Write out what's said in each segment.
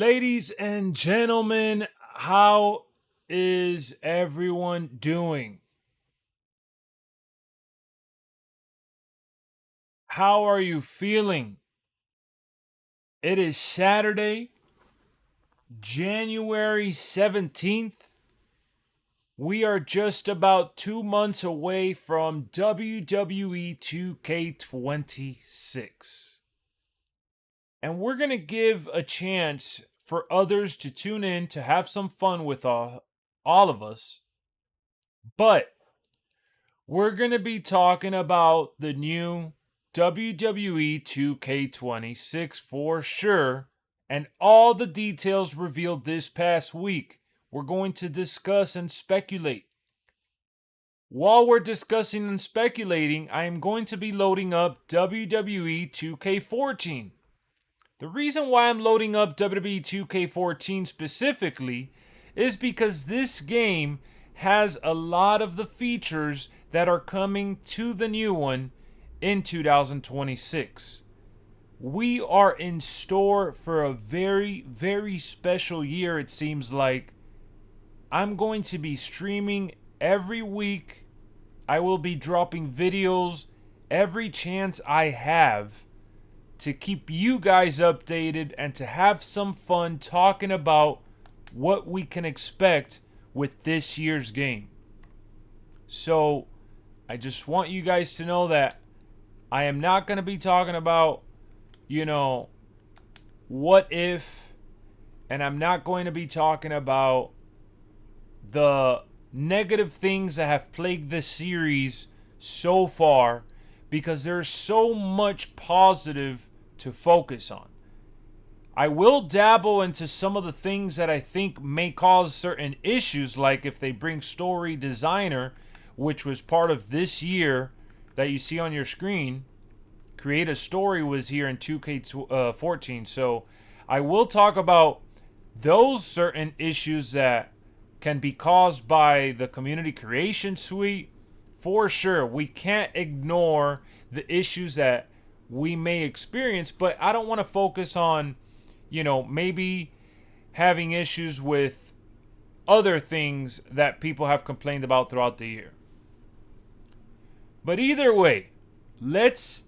Ladies and gentlemen, how is everyone doing? How are you feeling? It is Saturday, January 17th. We are just about 2 months away from WWE 2k26. And we're going to give a chance for others to tune in to have some fun with all of us. But we're going to be talking about the new WWE 2k26 for sure, and all the details revealed this past week. We're going to discuss and speculate. While we're discussing and speculating, I am going to be loading up WWE 2k14. The reason why I'm loading up WWE 2k14 specifically is because this game has a lot of the features that are coming to the new one in 2026. We are in store for a very, very special year, it seems like. I'm going to be streaming every week. I will be dropping videos every chance I have to keep you guys updated and to have some fun talking about what we can expect with this year's game. So, I just want you guys to know that I am not going to be talking about, what if, and I'm not going to be talking about the negative things that have plagued this series so far, because there's so much positive to focus on. I will dabble into some of the things that I think may cause certain issues, like if they bring story designer, which was part of this year that you see on your screen. Create a story was here in 2K14. So I will talk about those certain issues that can be caused by the community creation suite. For sure, we can't ignore the issues that we may experience, but I don't want to focus on, maybe having issues with other things that people have complained about throughout the year. But either way, let's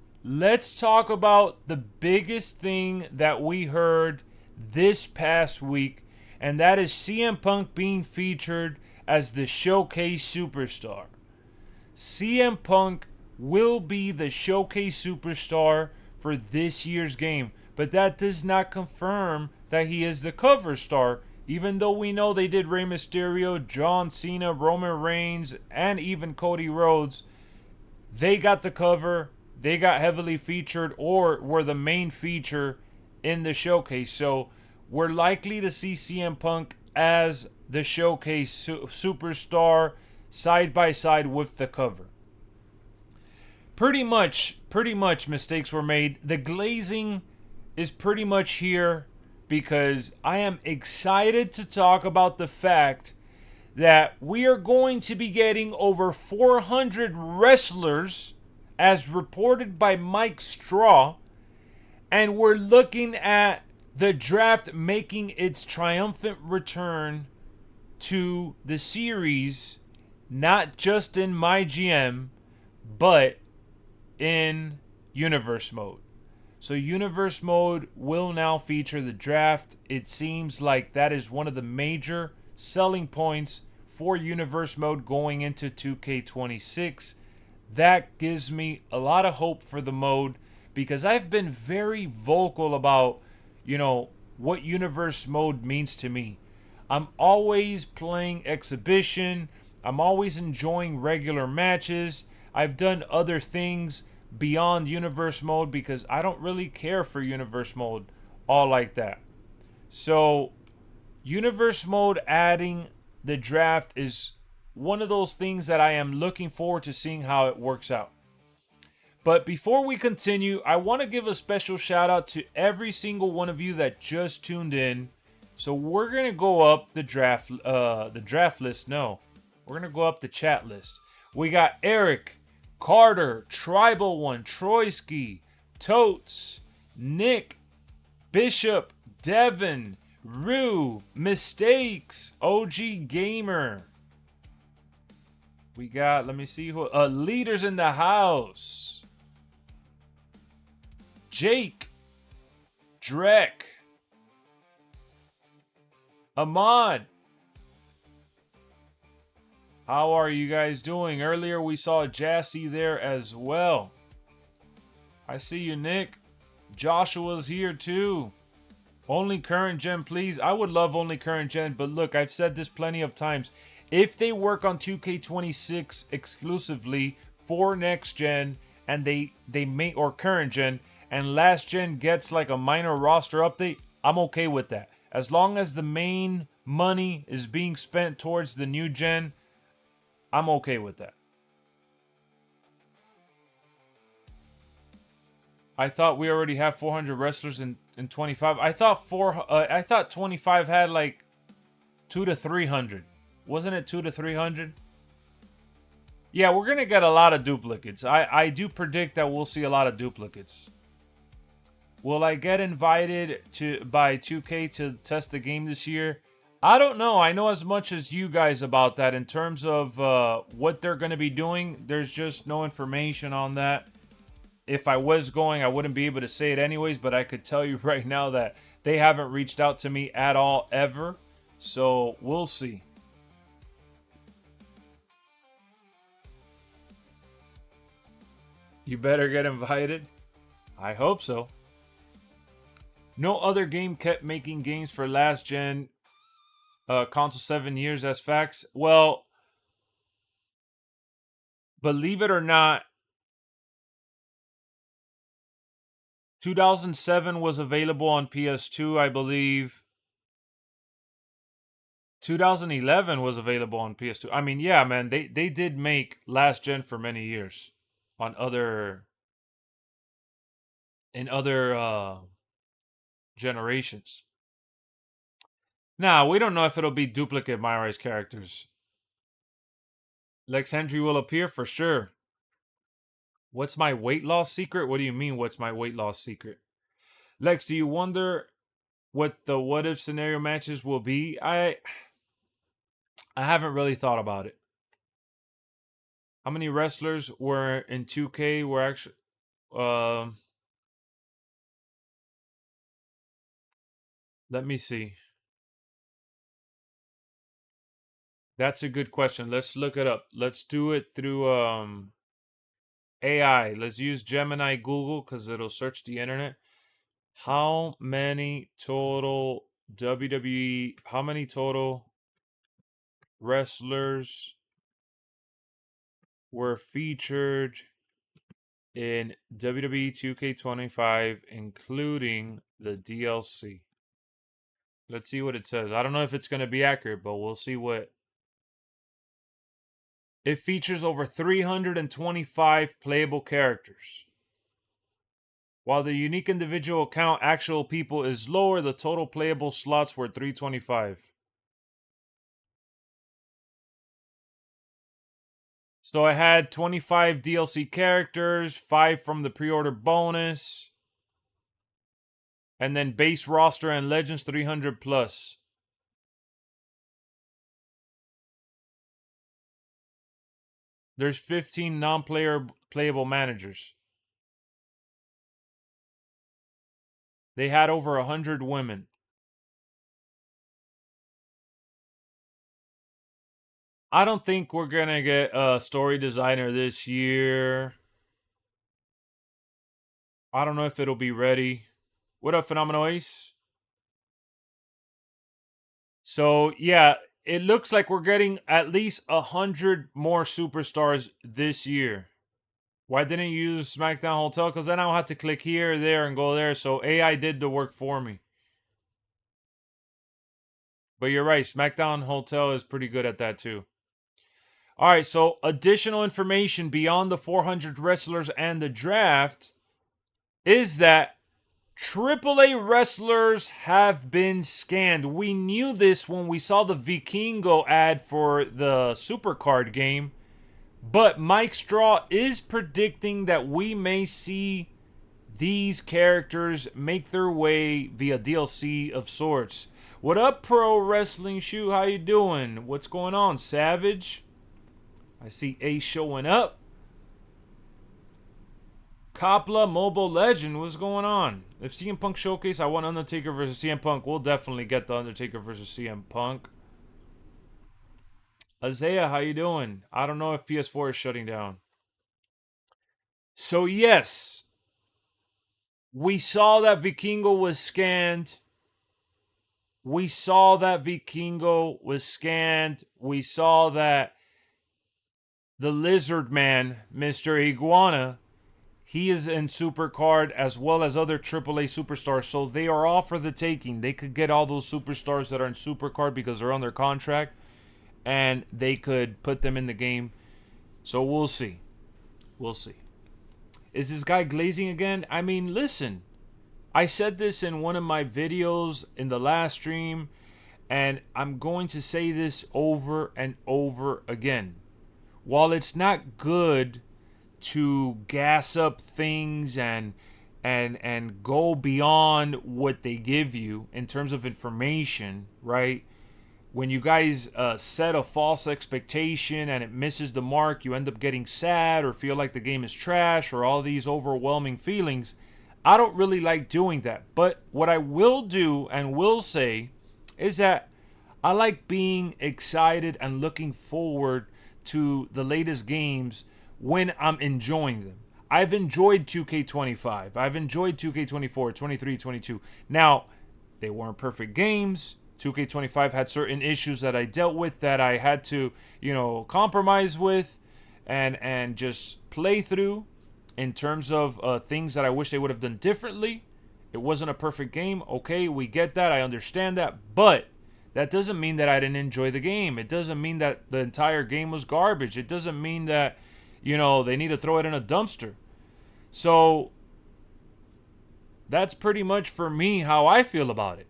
talk about the biggest thing that we heard this past week, and that is CM Punk being featured as the Showcase Superstar. CM Punk will be the Showcase Superstar for this year's game, but that does not confirm that he is the cover star, even though we know they did Rey Mysterio, John Cena, Roman Reigns, and even Cody Rhodes. They got the cover, they got heavily featured, or were the main feature in the showcase. So we're likely to see CM Punk as the Showcase Superstar side by side with the cover. Pretty much mistakes were made. The glazing is pretty much here because I am excited to talk about the fact that we are going to be getting over 400 wrestlers as reported by Mike Straw, and we're looking at the draft making its triumphant return to the series, not just in my GM, but in Universe Mode. So Universe Mode will now feature the draft. It seems like that is one of the major selling points for Universe Mode going into 2K26. That gives me a lot of hope for the mode because I've been very vocal about, what Universe Mode means to me. I'm always playing Exhibition. I'm always enjoying regular matches. I've done other things beyond Universe Mode because I don't really care for Universe Mode all like that. So Universe Mode adding the draft is one of those things that I am looking forward to seeing how it works out. But before we continue, I want to give a special shout out to every single one of you that just tuned in. So we're going to go up the draft list. No, we're going to go up the chat list. We got Eric, Carter, Tribal One, Troyski, Totes, Nick, Bishop, Devin, Rue, Mistakes, OG Gamer. We got, let me see who, leaders in the house. Jake, Drek, Ahmad. How are you guys doing? Earlier we saw Jassy there as well. I see you, Nick. Joshua's here too. Only current gen, please. I would love only current gen, but look, I've said this plenty of times. If they work on 2K26 exclusively for next gen, and they make, or current gen, and last gen gets like a minor roster update, I'm okay with that. As long as the main money is being spent towards the new gen, I'm okay with that. I thought we already have 400 wrestlers in 25. I thought 25 had like 200 to 300. Wasn't it 200 to 300? Yeah, we're gonna get a lot of duplicates. I do predict that we'll see a lot of duplicates. Will I get invited by 2K to test the game this year? I don't know. I know as much as you guys about that. In terms of what they're going to be doing, there's just no information on that. If I was going, I wouldn't be able to say it anyways, but I could tell you right now that they haven't reached out to me at all, ever. So, we'll see. You better get invited. I hope so. No other game kept making games for last gen console 7 years as facts. Well, believe it or not, 2007 was available on PS2, I believe. 2011 was available on PS2. I mean, yeah, man, they did make last gen for many years on other generations. Now, we don't know if it'll be duplicate My characters. Lex Hendry will appear for sure. What's my weight loss secret? What do you mean, what's my weight loss secret? Lex, do you wonder what the what if scenario matches will be? I haven't really thought about it. How many wrestlers were in 2K were actually let me see. That's a good question. Let's look it up. Let's do it through AI. Let's use Gemini Google because it'll search the internet. How many total WWE, how many total wrestlers were featured in WWE 2K25, including the DLC? Let's see what it says. I don't know if it's going to be accurate, but we'll see what. It features over 325 playable characters. While the unique individual count actual people is lower, the total playable slots were 325. So I had 25 DLC characters, 5 from the pre-order bonus, and then base roster and Legends 300 plus. There's 15 playable managers. They had over 100 women. I don't think we're going to get a story designer this year. I don't know if it'll be ready. What up, Phenomenal Ace? So, yeah, it looks like we're getting at least 100 more superstars this year. Why didn't you use SmackDown Hotel? Because then I'll have to click here, there, and go there. So AI did the work for me. But you're right. SmackDown Hotel is pretty good at that too. All right, so additional information beyond the 400 wrestlers and the draft is that AAA wrestlers have been scanned. We knew this when we saw the Vikingo ad for the Supercard game. But Mike Straw is predicting that we may see these characters make their way via DLC of sorts. What up, Pro Wrestling Shoe? How you doing? What's going on, Savage? I see Ace showing up. Kopla, Mobile Legend, what's going on? If CM Punk showcase, I want Undertaker versus CM Punk. We'll definitely get the Undertaker versus CM Punk. Isaiah, how you doing? I don't know if PS4 is shutting down. So yes, we saw that Vikingo was scanned. We saw that Vikingo was scanned. We saw that the Lizard Man, Mr. Iguana, he is in Supercard as well as other AAA superstars. So they are all for the taking. They could get all those superstars that are in Supercard because they're under contract, and they could put them in the game. So we'll see. We'll see. Is this guy glazing again? I mean, listen. I said this in one of my videos in the last stream, and I'm going to say this over and over again. While it's not good to gas up things and go beyond what they give you in terms of information, right? When you guys set a false expectation and it misses the mark, you end up getting sad or feel like the game is trash or all these overwhelming feelings. I don't really like doing that. But what I will do and will say is that I like being excited and looking forward to the latest games when I'm enjoying them. I've enjoyed 2K25. I've enjoyed 2K24, 23, 22. Now, they weren't perfect games. 2K25 had certain issues that I dealt with that I had to, compromise with and just play through in terms of things that I wish they would have done differently. It wasn't a perfect game. Okay, we get that. I understand that. But that doesn't mean that I didn't enjoy the game. It doesn't mean that the entire game was garbage. It doesn't mean that, they need to throw it in a dumpster. So that's pretty much for me how I feel about it.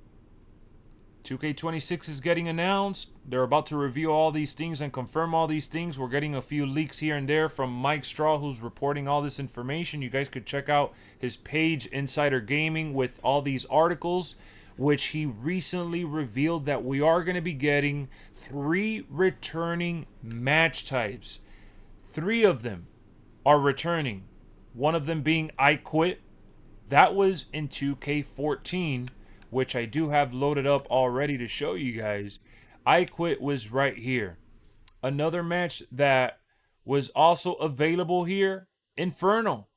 2K26 is getting announced. They're about to reveal all these things and confirm all these things. We're getting a few leaks here and there from Mike Straw, who's reporting all this information. You guys could check out his page, Insider Gaming, with all these articles, which he recently revealed that we are going to be getting 3 returning match types. 3 of them are returning. One of them being I Quit. That was in 2K14, which I do have loaded up already to show you guys. I Quit was right here. Another match that was also available here, Inferno.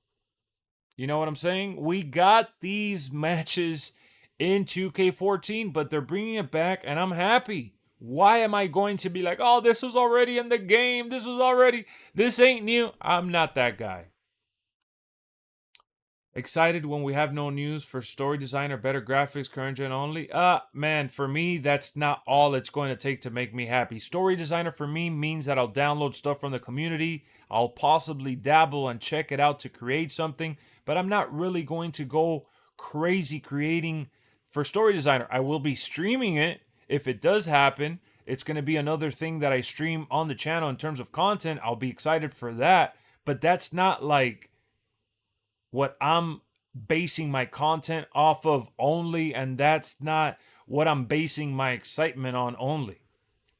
You know what I'm saying? We got these matches in 2K14, but they're bringing it back, and I'm happy. Why am I going to be like, oh, this was already in the game. This ain't new. I'm not that guy. Excited when we have no news for story design or better graphics, current gen only? Man, for me, that's not all it's going to take to make me happy. Story designer for me means that I'll download stuff from the community. I'll possibly dabble and check it out to create something, but I'm not really going to go crazy creating for story designer. I will be streaming it if it does happen. It's going to be another thing that I stream on the channel in terms of content. I'll be excited for that, but that's not like what I'm basing my content off of only, and that's not what I'm basing my excitement on only.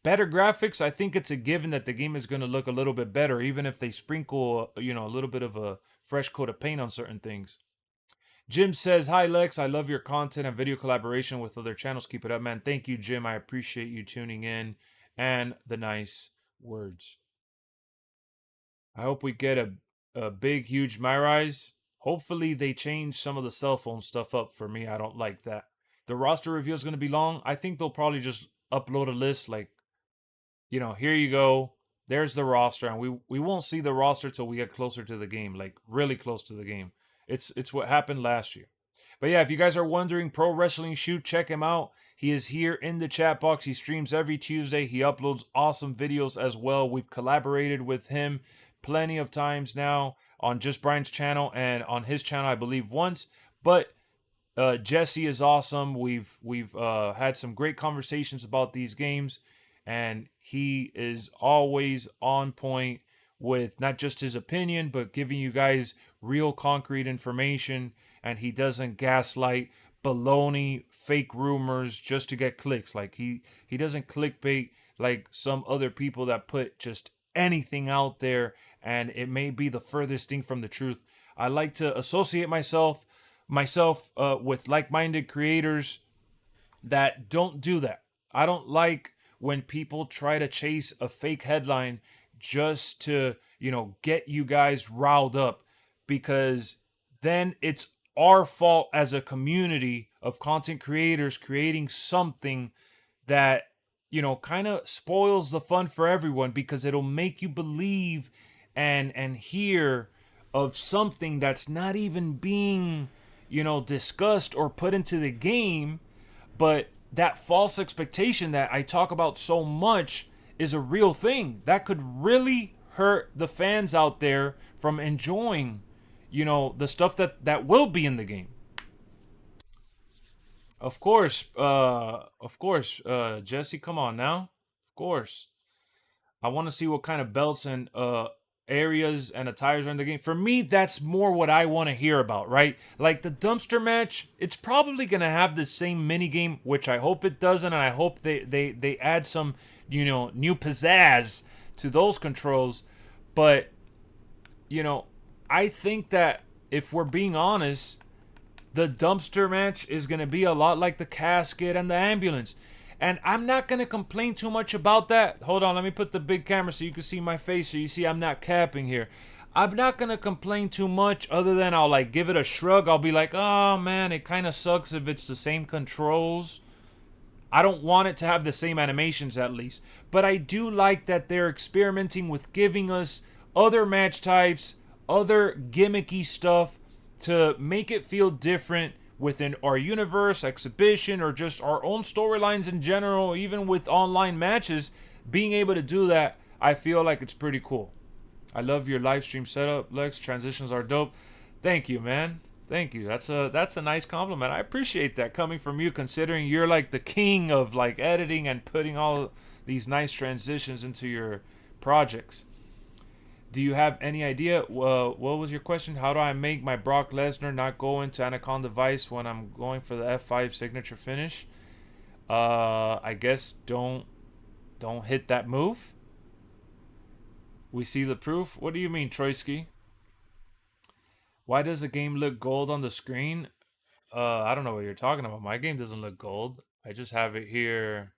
Better graphics, I think it's a given that the game is going to look a little bit better, even if they sprinkle, a little bit of a fresh coat of paint on certain things. Jim says, hi, Lex. I love your content and video collaboration with other channels. Keep it up, man. Thank you, Jim. I appreciate you tuning in and the nice words. I hope we get a big, huge MyRise. Hopefully they change some of the cell phone stuff up for me. I don't like that. The roster reveal is going to be long. I think they'll probably just upload a list like, here you go. There's the roster. And we won't see the roster till we get closer to the game, like really close to the game. It's what happened last year. But yeah, if you guys are wondering, Pro Wrestling Shoot, check him out. He is here in the chat box. He streams every Tuesday. He uploads awesome videos as well. We've collaborated with him plenty of times now on Just Brian's channel and on his channel, I believe once. But Jesse is awesome. We've had some great conversations about these games, and he is always on point with not just his opinion, but giving you guys real concrete information. And he doesn't gaslight, baloney, fake rumors just to get clicks. Like he doesn't clickbait like some other people that put just anything out there, and it may be the furthest thing from the truth. I like to associate myself with like-minded creators that don't do that. I don't like when people try to chase a fake headline just to, get you guys riled up, because then it's our fault as a community of content creators creating something that, kind of spoils the fun for everyone, because it'll make you believe and hear of something that's not even being, discussed or put into the game. But that false expectation that I talk about so much is a real thing that could really hurt the fans out there from enjoying, the stuff that will be in the game. Of course, Jesse, come on now. Of course. I want to see what kind of belts and areas and attires are in the game. For me, that's more what I want to hear about, right? Like the dumpster match, it's probably gonna have the same mini game, which I hope it doesn't, and I hope they add some, new pizzazz to those controls. But I think that if we're being honest, the dumpster match is gonna be a lot like the casket and the ambulance. And I'm not going to complain too much about that. Hold on, let me put the big camera so you can see my face, so you see I'm not capping here. I'm not going to complain too much, other than I'll like give it a shrug. I'll be like, oh man, it kind of sucks if it's the same controls. I don't want it to have the same animations at least. But I do like that they're experimenting with giving us other match types, other gimmicky stuff to make it feel different within our universe, exhibition, or just our own storylines in general, even with online matches. Being able to do that, I feel like it's pretty cool. I love your live stream setup, Lex. Transitions are dope. Thank you, man. Thank you. That's a nice compliment. I appreciate that coming from you, considering you're like the king of like editing and putting all these nice transitions into your projects. Do you have any idea? What was your question? How do I make my Brock Lesnar not go into Anaconda Vice when I'm going for the F5 signature finish? I guess don't hit that move. We see the proof. What do you mean, Troisky? Why does the game look gold on the screen? I don't know what you're talking about. My game doesn't look gold. I just have it here.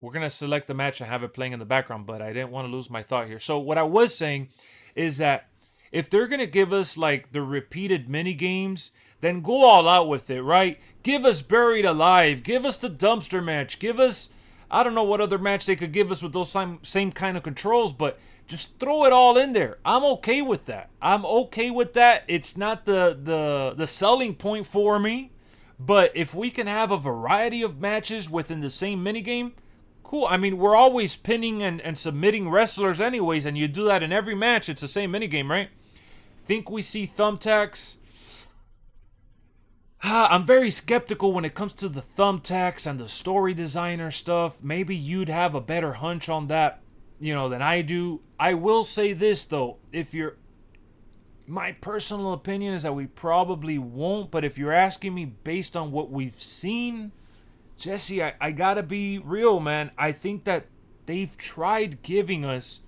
We're going to select the match and have it playing in the background, but I didn't want to lose my thought here. So what I was saying is that if they're going to give us like the repeated mini games, then go all out with it, right? Give us Buried Alive. Give us the dumpster match. Give us, I don't know what other match they could give us with those same kind of controls, but just throw it all in there. I'm okay with that. I'm okay with that. It's not the selling point for me, but if we can have a variety of matches within the same minigame, cool. I mean, we're always pinning and submitting wrestlers anyways, and you do that in every match. It's the same minigame, right? Think we see thumbtacks? I'm very skeptical when it comes to the thumbtacks and the story designer stuff. Maybe you'd have a better hunch on that, than I do. I will say this, though. My personal opinion is that we probably won't, but if you're asking me based on what we've seen, Jesse, I gotta be real, man. I think that they've tried giving us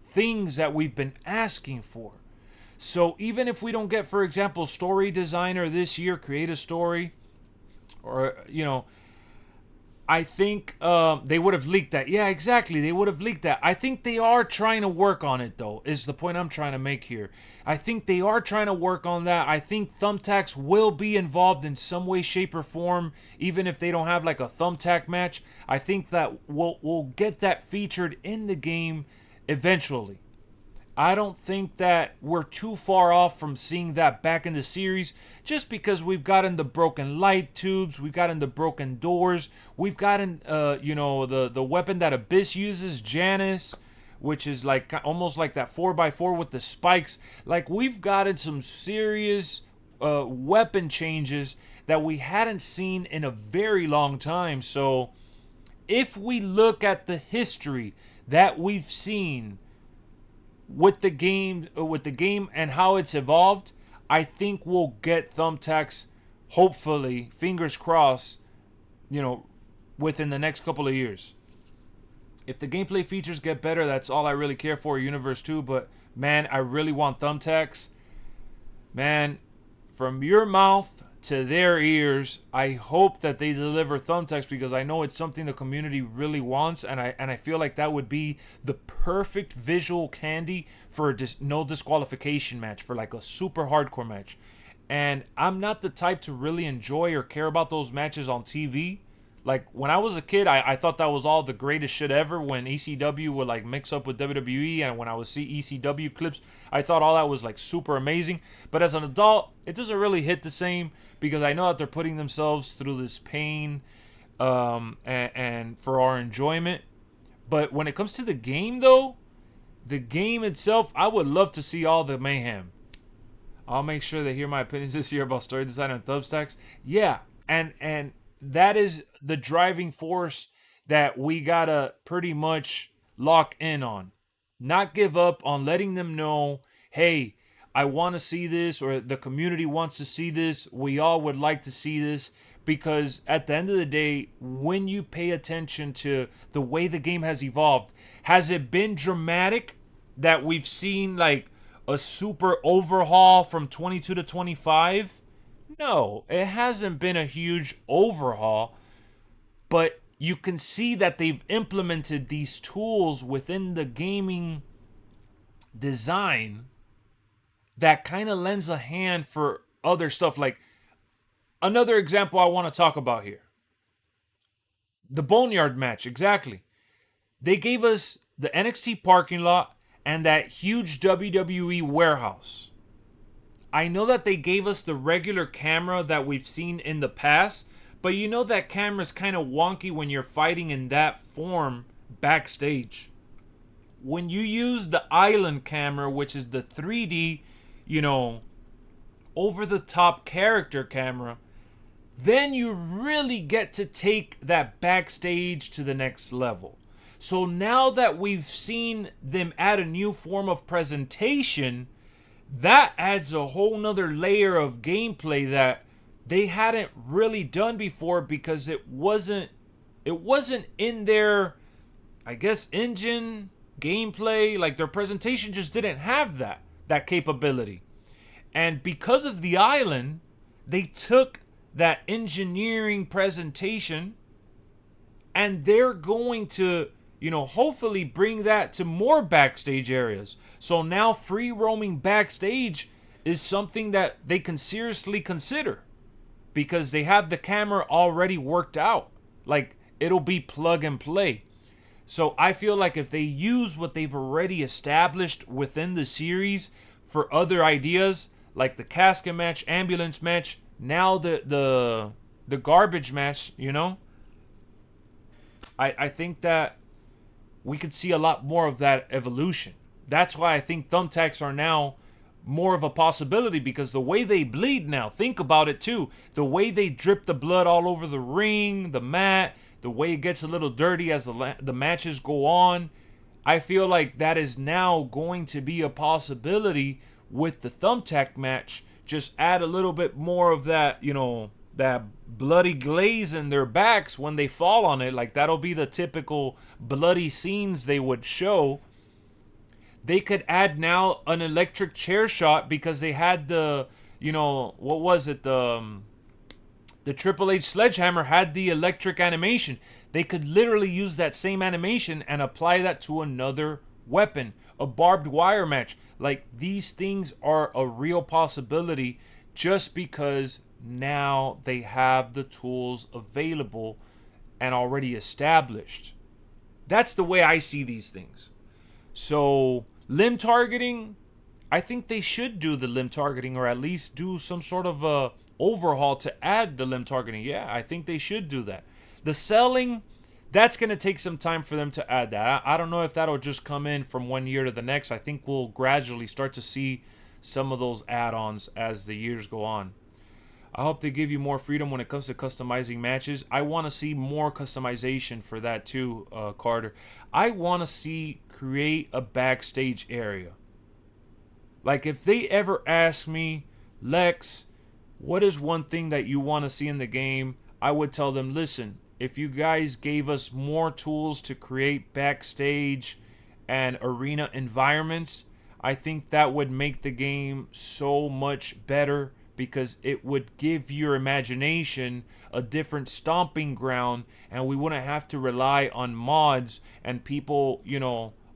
things that we've been asking for. So even if we don't get, for example, story designer this year, create a story, or, I think they would have leaked that. Yeah, exactly. They would have leaked that. I think they are trying to work on it, though, is the point I'm trying to make here. I think they are trying to work on that. I think thumbtacks will be involved in some way, shape, or form, even if they don't have like a thumbtack match. I think that we'll get that featured in the game eventually. I don't think that we're too far off from seeing that back in the series, just because we've gotten the broken light tubes, we've gotten the broken doors, we've gotten, the weapon that Abyss uses, Janice, which is like almost like that 4x4 with the spikes. Like, we've gotten some serious weapon changes that we hadn't seen in a very long time. So if we look at the history that we've seen with the game and how it's evolved, I think we'll get thumbtacks hopefully, fingers crossed, you know, within the next couple of years. If the gameplay features get better, that's all I really care for. Universe 2, but man, I really want thumbtacks. Man, from your mouth to their ears, I hope that they deliver thumbtacks because I know it's something the community really wants, and I feel like that would be the perfect visual candy for a no disqualification match, for like a super hardcore match. And I'm not the type to really enjoy or care about those matches on TV. Like when I was a kid, I thought that was all the greatest shit ever when ECW would like mix up with WWE, and when I would see ECW clips, I thought all that was like super amazing. But as an adult, it doesn't really hit the same because I know that they're putting themselves through this pain and for our enjoyment. But when it comes to the game though, the game itself, I would love to see all the mayhem. I'll make sure they hear my opinions this year about story design and thumbtacks. Yeah, and that is the driving force that we gotta pretty much lock in on. Not give up on letting them know, hey, I want to see this, or the community wants to see this. We all would like to see this. Because at the end of the day, when you pay attention to the way the game has evolved, has it been dramatic that we've seen like a super overhaul from 22 to 25? No, it hasn't been a huge overhaul, but you can see that they've implemented these tools within the gaming design that kind of lends a hand for other stuff. Like another example I want to talk about here. The Boneyard match, exactly. They gave us the NXT parking lot and that huge WWE warehouse. I know that they gave us the regular camera that we've seen in the past, but you know that camera's kind of wonky when you're fighting in that form backstage. When you use the island camera, which is the 3D, over the top character camera, then you really get to take that backstage to the next level. So now that we've seen them add a new form of presentation, that adds a whole nother layer of gameplay that they hadn't really done before because it wasn't in their, I guess, engine gameplay. Like their presentation just didn't have that capability. And because of the island, they took that engineering presentation and they're going to hopefully bring that to more backstage areas. So now free roaming backstage is something that they can seriously consider because they have the camera already worked out. Like it'll be plug and play. So I feel like if they use what they've already established within the series for other ideas, like the casket match, ambulance match, now the garbage match, I think that we could see a lot more of that evolution. That's why I think thumbtacks are now more of a possibility because the way they bleed now, think about it too. The way they drip the blood all over the ring, the mat, the way it gets a little dirty as the matches go on. I feel like that is now going to be a possibility with the thumbtack match. Just add a little bit more of that, that bloody glaze in their backs when they fall on it. Like that'll be the typical bloody scenes they would show. They could add now an electric chair shot because they had the, what was it? The Triple H sledgehammer had the electric animation. They could literally use that same animation and apply that to another weapon. A barbed wire match. Like these things are a real possibility just because now they have the tools available and already established. That's the way I see these things. So limb targeting, I think they should do the limb targeting or at least do some sort of a overhaul to add the limb targeting. Yeah, I think they should do that. The selling, that's going to take some time for them to add that. I don't know if that'll just come in from one year to the next. I think we'll gradually start to see some of those add-ons as the years go on. I hope they give you more freedom when it comes to customizing matches. I want to see more customization for that too, Carter. I want to create a backstage area. Like if they ever ask me, Lex, What is one thing that you want to see in the game? I would tell them, listen, if you guys gave us more tools to create backstage and arena environments, I think that would make the game so much better because it would give your imagination a different stomping ground and we wouldn't have to rely on mods and people,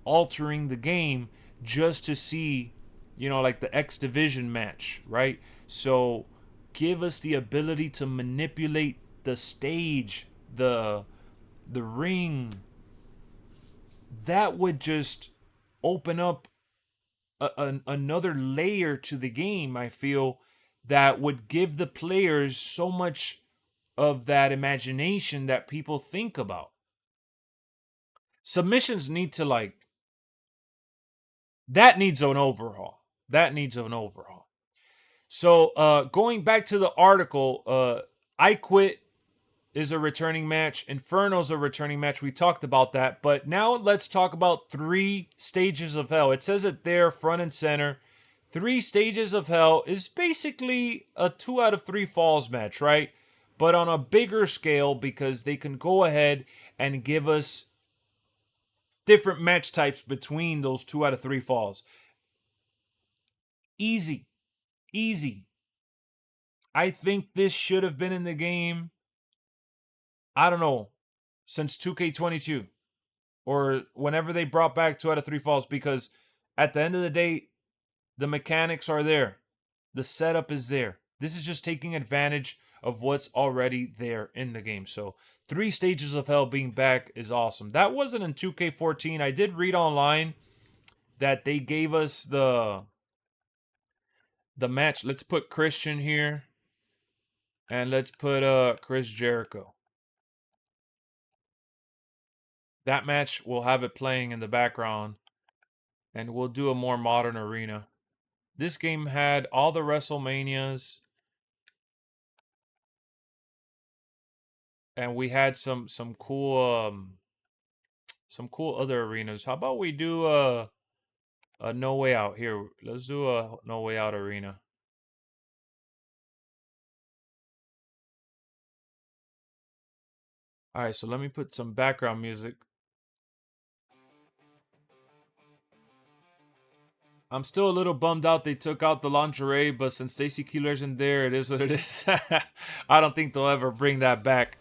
altering the game just to see, like the X Division match, right? So give us the ability to manipulate the stage, the ring. That would just open up another layer to the game, I feel, that would give the players so much of that imagination that people think about. Submissions need to that needs an overhaul. That needs an overhaul. So going back to the article, I Quit is a returning match. Inferno's a returning match. We talked about that. But now let's talk about 3 Stages of Hell. It says it there, front and center. 3 Stages of Hell is basically a 2 out of 3 falls match, right? But on a bigger scale because they can go ahead and give us different match types between those 2 out of 3 falls. Easy. Easy. I think this should have been in the game, I don't know, since 2K22 or whenever they brought back 2 out of 3 falls, because at the end of the day, the mechanics are there. The setup is there. This is just taking advantage of what's already there in the game. So 3 Stages of Hell being back is awesome. That wasn't in 2K14. I did read online that they gave us the match. Let's put Christian here. And let's put Chris Jericho. That match, we'll have it playing in the background. And we'll do a more modern arena. This game had all the WrestleManias. And we had some cool other arenas. How about we do a No Way Out here? Let's do a No Way Out arena. All right, so let me put some background music. I'm still a little bummed out they took out the lingerie, but since Stacy Keeler's in there, it is what it is. I don't think they'll ever bring that back.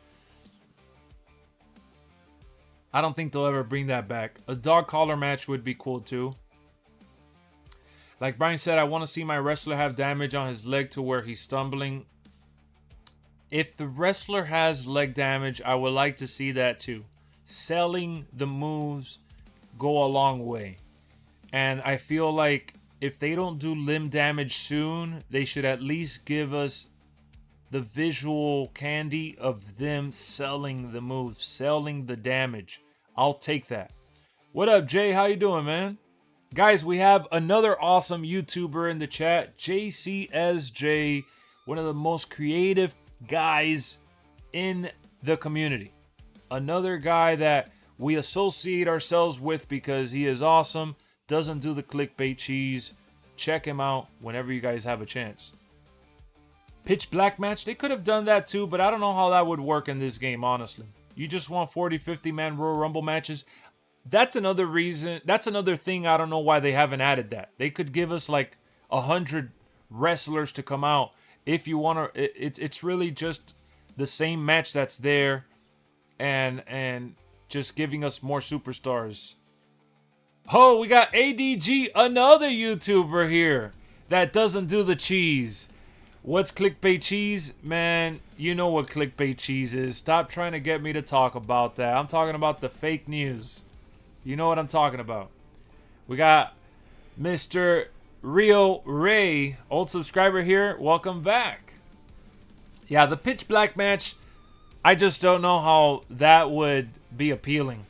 I don't think they'll ever bring that back. A dog collar match would be cool too. Like Brian said, I want to see my wrestler have damage on his leg to where he's stumbling. If the wrestler has leg damage, I would like to see that too. Selling the moves go a long way. And I feel like if they don't do limb damage soon, they should at least give us the visual candy of them selling the moves, selling the damage. I'll take that. What up, Jay? How you doing, man? Guys, we have another awesome YouTuber in the chat, JCSJ, one of the most creative guys in the community. Another guy that we associate ourselves with because he is awesome. Doesn't do the clickbait cheese. Check him out whenever you guys have a chance. Pitch black match, they could have done that too, but I don't know how that would work in this game, honestly. You just want 40, 50 man Royal Rumble matches. That's another reason. That's another thing. I don't know why they haven't added that. They could give us like 100 wrestlers to come out if you want to. It's really just the same match that's there, and just giving us more superstars. Oh, we got ADG, another YouTuber here that doesn't do the cheese. What's clickbait cheese? Man, you know what clickbait cheese is. Stop trying to get me to talk about that. I'm talking about the fake news. You know what I'm talking about. We got Mr. Rio Ray, old subscriber here. Welcome back. Yeah, the pitch black match, I just don't know how that would be appealing.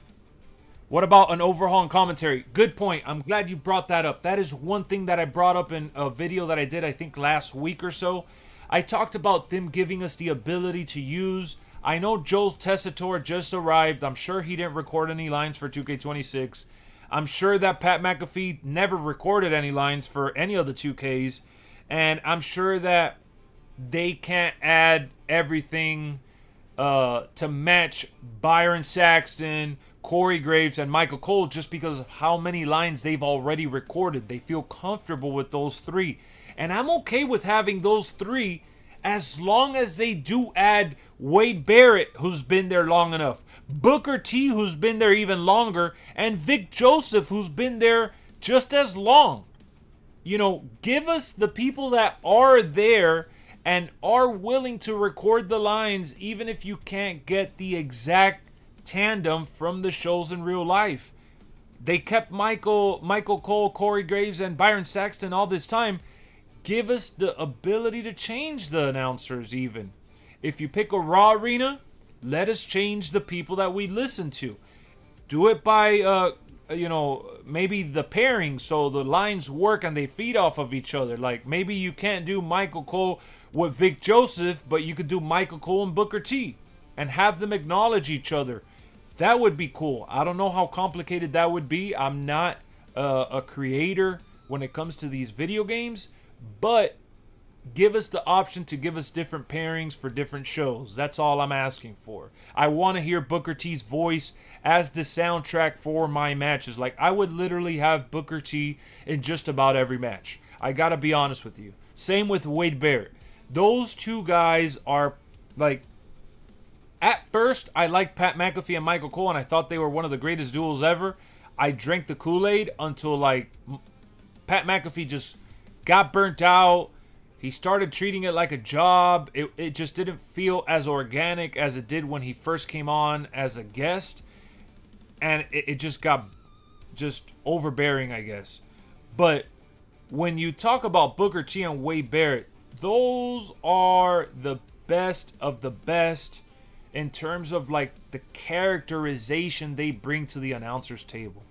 What about an overhaul and commentary? Good point. I'm glad you brought that up. That is one thing that I brought up in a video that I did, I think, last week or so. I talked about them giving us the ability to use. I know Joe Tessitore just arrived. I'm sure he didn't record any lines for 2K26. I'm sure that Pat McAfee never recorded any lines for any of the 2Ks. And I'm sure that they can't add everything to match Byron Saxton, Corey Graves, and Michael Cole just because of how many lines they've already recorded. They feel comfortable with those three. And I'm okay with having those three as long as they do add Wade Barrett, who's been there long enough, Booker T, who's been there even longer, and Vic Joseph, who's been there just as long. You know, give us the people that are there and are willing to record the lines even if you can't get the exact tandem from the shows in real life. They kept Michael Cole, Corey Graves, and Byron Saxton all this time. Give us the ability to change the announcers even. If you pick a Raw arena, let us change the people that we listen to. Do it by, maybe the pairing so the lines work and they feed off of each other. Like maybe you can't do Michael Cole with Vic Joseph, but you could do Michael Cole and Booker T and have them acknowledge each other. That would be cool. I don't know how complicated that would be. I'm not a creator when it comes to these video games, but give us the option to give us different pairings for different shows. That's all I'm asking for. I want to hear Booker T's voice as the soundtrack for my matches. Like, I would literally have Booker T in just about every match. I gotta be honest with you. Same with Wade Barrett. Those two guys are, like, at first, I liked Pat McAfee and Michael Cole, and I thought they were one of the greatest duels ever. I drank the Kool-Aid until, like, Pat McAfee just got burnt out. He started treating it like a job. It just didn't feel as organic as it did when he first came on as a guest. And it just got just overbearing, I guess. But when you talk about Booker T and Wade Barrett, those are the best of the best in terms of like the characterization they bring to the announcer's table.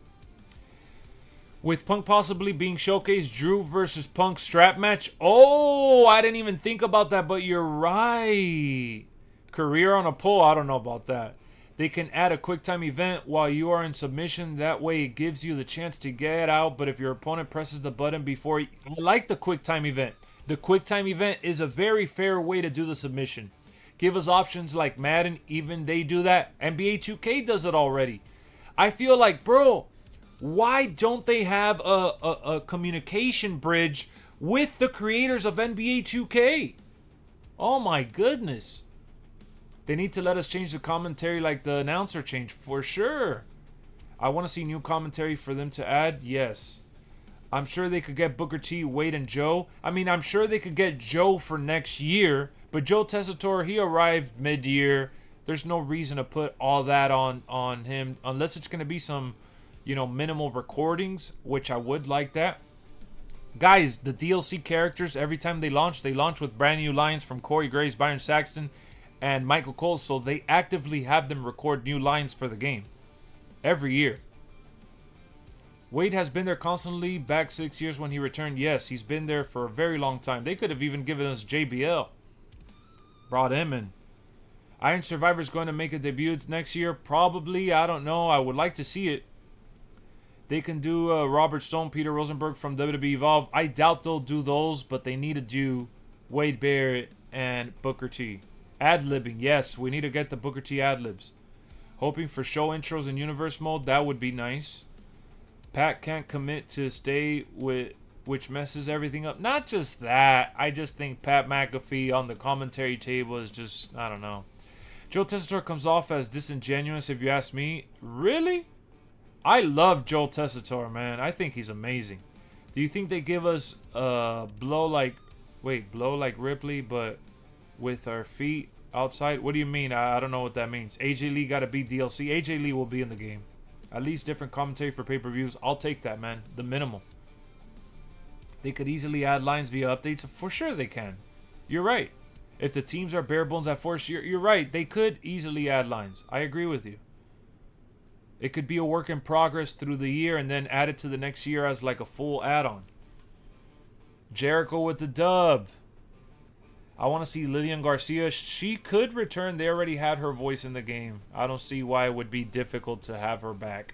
With Punk possibly being showcased, Drew versus Punk strap match. Oh, I didn't even think about that, but you're right. Career on a pole, I don't know about that. They can add a quick time event while you are in submission. That way it gives you the chance to get out, but if your opponent presses the button before... I like the quick time event. The quick time event is a very fair way to do the submission. Give us options like Madden, even they do that. NBA 2K does it already. I feel like, bro... why don't they have a communication bridge with the creators of NBA 2K? Oh my goodness. They need to let us change the commentary like the announcer changed, for sure. I want to see new commentary for them to add, yes. I'm sure they could get Booker T, Wade, and Joe. I mean, I'm sure they could get Joe for next year, but Joe Tessitore, he arrived mid-year. There's no reason to put all that on him, unless it's going to be some... minimal recordings, which I would like that. Guys, the DLC characters, every time they launch with brand new lines from Corey Graves, Byron Saxton, and Michael Cole, so they actively have them record new lines for the game. Every year. Wade has been there constantly, back 6 years when he returned. Yes, he's been there for a very long time. They could have even given us JBL. Brought him in. Iron Survivor is going to make a debut next year. Probably, I don't know. I would like to see it. They can do Robert Stone, Peter Rosenberg from WWE Evolve. I doubt they'll do those, but they need to do Wade Barrett and Booker T. Ad-libbing. Yes, we need to get the Booker T ad-libs. Hoping for show intros in universe mode. That would be nice. Pat can't commit to stay with, which messes everything up. Not just that. I just think Pat McAfee on the commentary table is just, I don't know. Joe Tessitore comes off as disingenuous if you ask me. Really? I love Joe Tessitore, man. I think he's amazing. Do you think they give us blow like Ripley, but with our feet outside? What do you mean? I don't know what that means. AJ Lee got to be DLC. AJ Lee will be in the game. At least different commentary for pay-per-views. I'll take that, man. The minimal. They could easily add lines via updates. For sure they can. You're right. If the teams are bare bones at force, you're right. They could easily add lines. I agree with you. It could be a work in progress through the year and then add it to the next year as like a full add-on. Jericho with the dub. I want to see Lillian Garcia. She could return. They already had her voice in the game. I don't see why it would be difficult to have her back.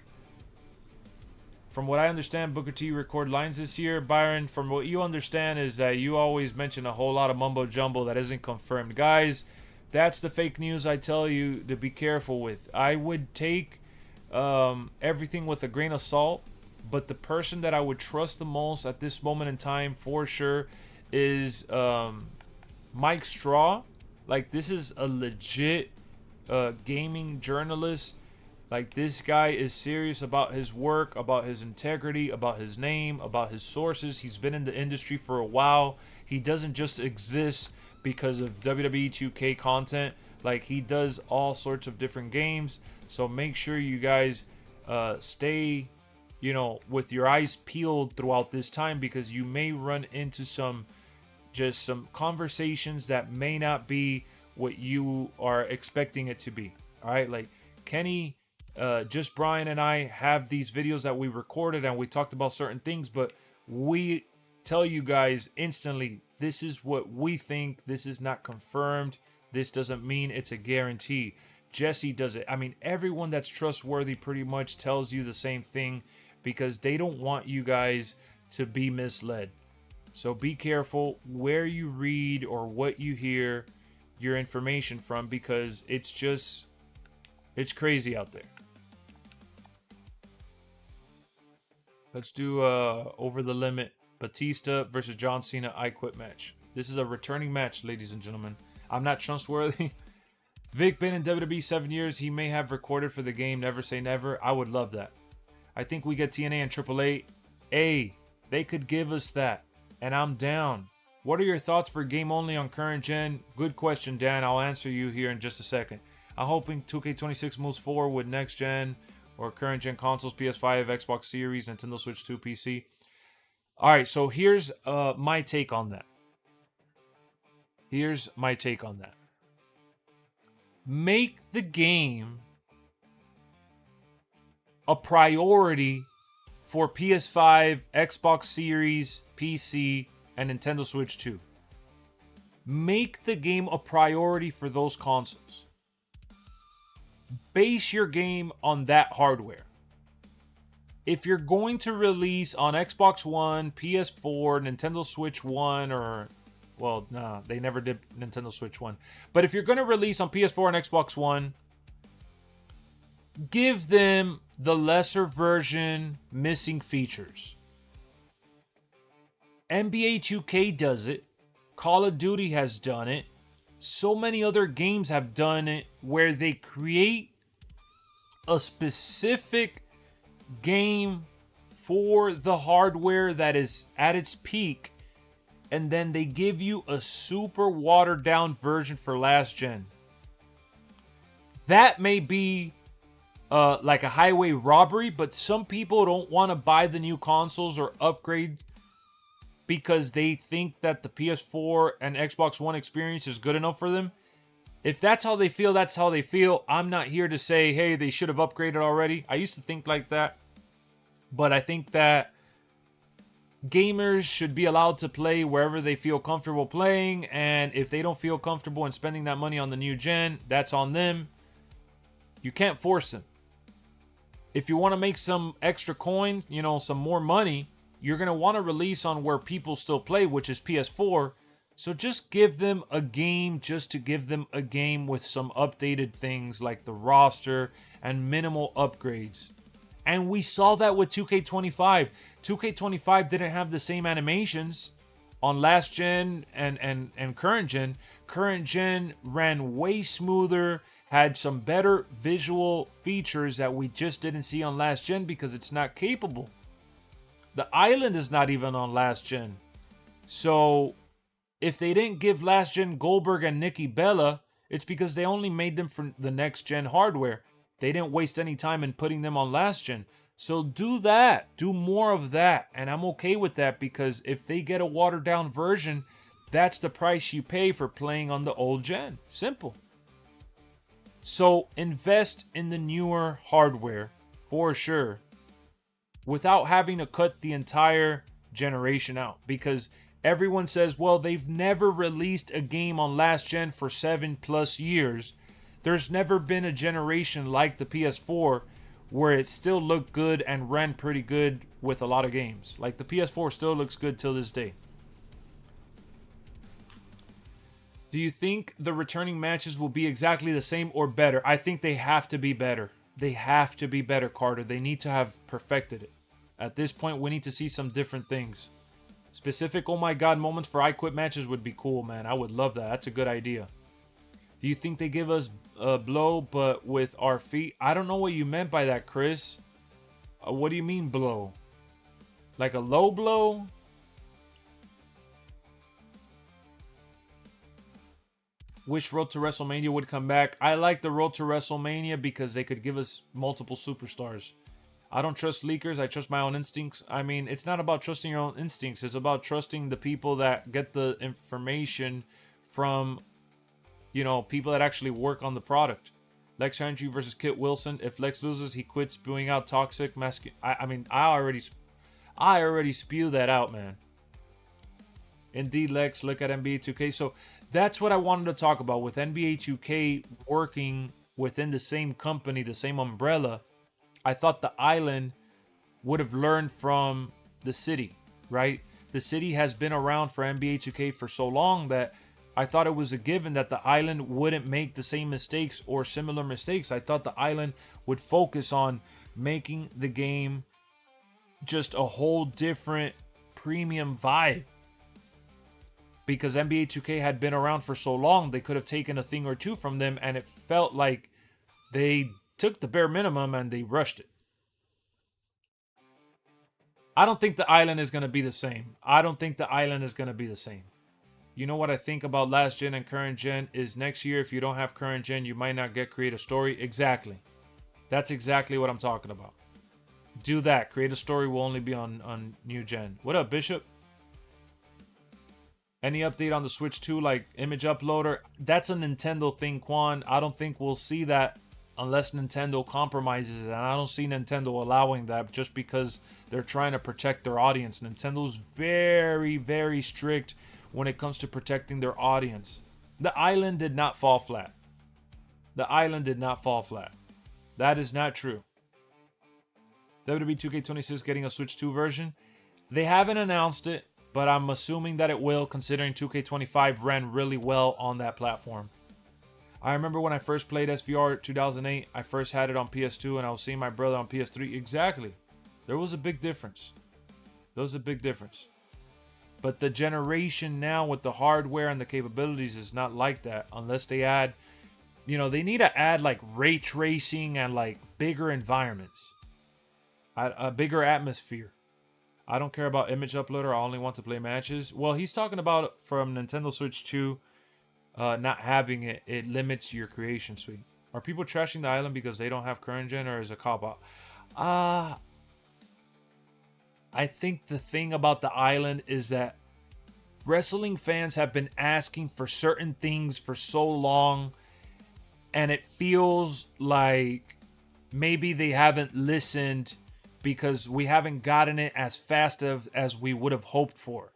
from what I understand, Booker T record lines this year. Byron, from what you understand is that you always mention a whole lot of mumbo jumbo that isn't confirmed. Guys, that's the fake news I tell you to be careful with. I would take everything with a grain of salt, but the person that I would trust the most at this moment in time for sure is Mike Straw. Like, this is a legit gaming journalist. Like, this guy is serious about his work, about his integrity, about his name, about his sources. He's been in the industry for a while. He doesn't just exist because of WWE 2K content. Like, he does all sorts of different games. So make sure you guys stay, you know, with your eyes peeled throughout this time, because you may run into some conversations that may not be what you are expecting it to be. All right, like Kenny, just Brian and I have these videos that we recorded and we talked about certain things, but we tell you guys instantly, this is what we think. This is not confirmed. This doesn't mean it's a guarantee. Jesse does it. I mean, everyone that's trustworthy pretty much tells you the same thing, because they don't want you guys to be misled. So be careful where you read or what you hear your information from, because it's crazy out there. Let's do Over the Limit, Batista versus John Cena I Quit match. This is a returning match, ladies and gentlemen. I'm not trustworthy. Vic been in WWE 7 years. He may have recorded for the game. Never say never. I would love that. I think we get TNA and AAA. They could give us that, and I'm down. What are your thoughts for game only on current gen? Good question, Dan. I'll answer you here in just a second. I'm hoping 2K26 moves forward with next gen or current gen consoles, PS5, Xbox Series, Nintendo Switch 2, PC. All right, so here's my take on that. Make the game a priority for PS5, Xbox Series, PC, and Nintendo Switch 2. Make the game a priority for those consoles. Base your game on that hardware. If you're going to release on Xbox One, PS4, Nintendo Switch 1, or... well, nah, they never did Nintendo Switch 1. But if you're going to release on PS4 and Xbox One, give them the lesser version missing features. NBA 2K does it. Call of Duty has done it. So many other games have done it, where they create a specific game for the hardware that is at its peak, and then they give you a super watered down version for last gen. That may be like a highway robbery, but some people don't want to buy the new consoles or upgrade because they think that the PS4 and Xbox One experience is good enough for them. If that's how they feel, that's how they feel. I'm not here to say, hey, they should have upgraded already. I used to think like that. But I think that gamers should be allowed to play wherever they feel comfortable playing. And if they don't feel comfortable in spending that money on the new gen, that's on them. You can't force them. If you want to make some extra coin, you know, some more money, you're going to want to release on where people still play, which is PS4. So just give them a game just to give them a game with some updated things like the roster and minimal upgrades. And we saw that with 2K25. 2K25 didn't have the same animations on last gen and current gen. Current gen ran way smoother, had some better visual features that we just didn't see on last gen because it's not capable. The island is not even on last gen. So if they didn't give last gen Goldberg and Nikki Bella, it's because they only made them for the next gen hardware. They didn't waste any time in putting them on last gen. So do that. Do more of that. And I'm okay with that, because if they get a watered down version, that's the price you pay for playing on the old gen. Simple. So invest in the newer hardware for sure, without having to cut the entire generation out. Because everyone says, well, they've never released a game on last gen for 7+ years. There's never been a generation like the PS4 where it still looked good and ran pretty good with a lot of games. Like the PS4 still looks good till this day. Do you think the returning matches will be exactly the same or better? I think they have to be better. They have to be better, Carter. They need to have perfected it. At this point, we need to see some different things. Specific oh my god moments for I Quit matches would be cool, man. I would love that. That's a good idea. Do you think they give us a blow but with our feet? I don't know what you meant by that, Chris. What do you mean blow? Like a low blow? Wish Road to WrestleMania would come back. I like the Road to WrestleMania because they could give us multiple superstars. I don't trust leakers. I trust my own instincts. I mean, it's not about trusting your own instincts. It's about trusting the people that get the information from, you know, people that actually work on the product. Lex Henry versus Kit Wilson. If Lex loses, he quits spewing out toxic masculine. I already spew that out, man. Indeed, Lex, look at NBA 2K. So that's what I wanted to talk about with NBA 2K working within the same company, the same umbrella. I thought the island would have learned from the city, right? The city has been around for NBA 2K for so long that I thought it was a given that the island wouldn't make the same mistakes or similar mistakes. I thought the island would focus on making the game just a whole different premium vibe. Because NBA 2K had been around for so long, they could have taken a thing or two from them, and it felt like they took the bare minimum and they rushed it. I don't think the island is going to be the same. You know what I think about last gen and current gen is next year, if you don't have current gen, you might not get create a story. Exactly. That's exactly what I'm talking about. Do that. Create a story will only be on new gen. What up, Bishop? Any update on the Switch 2, like image uploader? That's a Nintendo thing, Quan. I don't think we'll see that unless Nintendo compromises it. And I don't see Nintendo allowing that just because they're trying to protect their audience. Nintendo's very, very strict when it comes to protecting their audience. The island did not fall flat. That is not true. WWE 2k26 getting a Switch 2 version. They haven't announced it, but I'm assuming that it will, considering 2K25 ran really well on that platform. I remember when I first played SVR 2008, I first had it on PS2 and I was seeing my brother on PS3. Exactly. There was a big difference. But the generation now with the hardware and the capabilities is not like that unless they add, you know, they need to add like ray tracing and like bigger environments, a bigger atmosphere. I don't care about image uploader. I only want to play matches. Well, he's talking about from Nintendo Switch 2 not having it. It limits your creation suite. Are people trashing the island because they don't have current gen, or is it a cop-out? I think the thing about the island is that wrestling fans have been asking for certain things for so long, and it feels like maybe they haven't listened because we haven't gotten it as fast as we would have hoped for.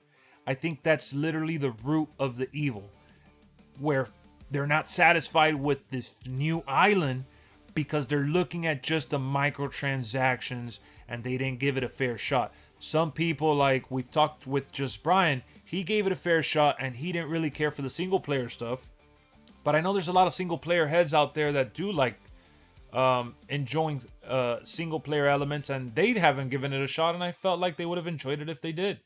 I think that's literally the root of the evil, where they're not satisfied with this new island because they're looking at just the microtransactions and they didn't give it a fair shot. Some people, like we've talked with just Brian, he gave it a fair shot and he didn't really care for the single player stuff. But I know there's a lot of single player heads out there that do like enjoying single player elements, and they haven't given it a shot, and I felt like they would have enjoyed it if they did.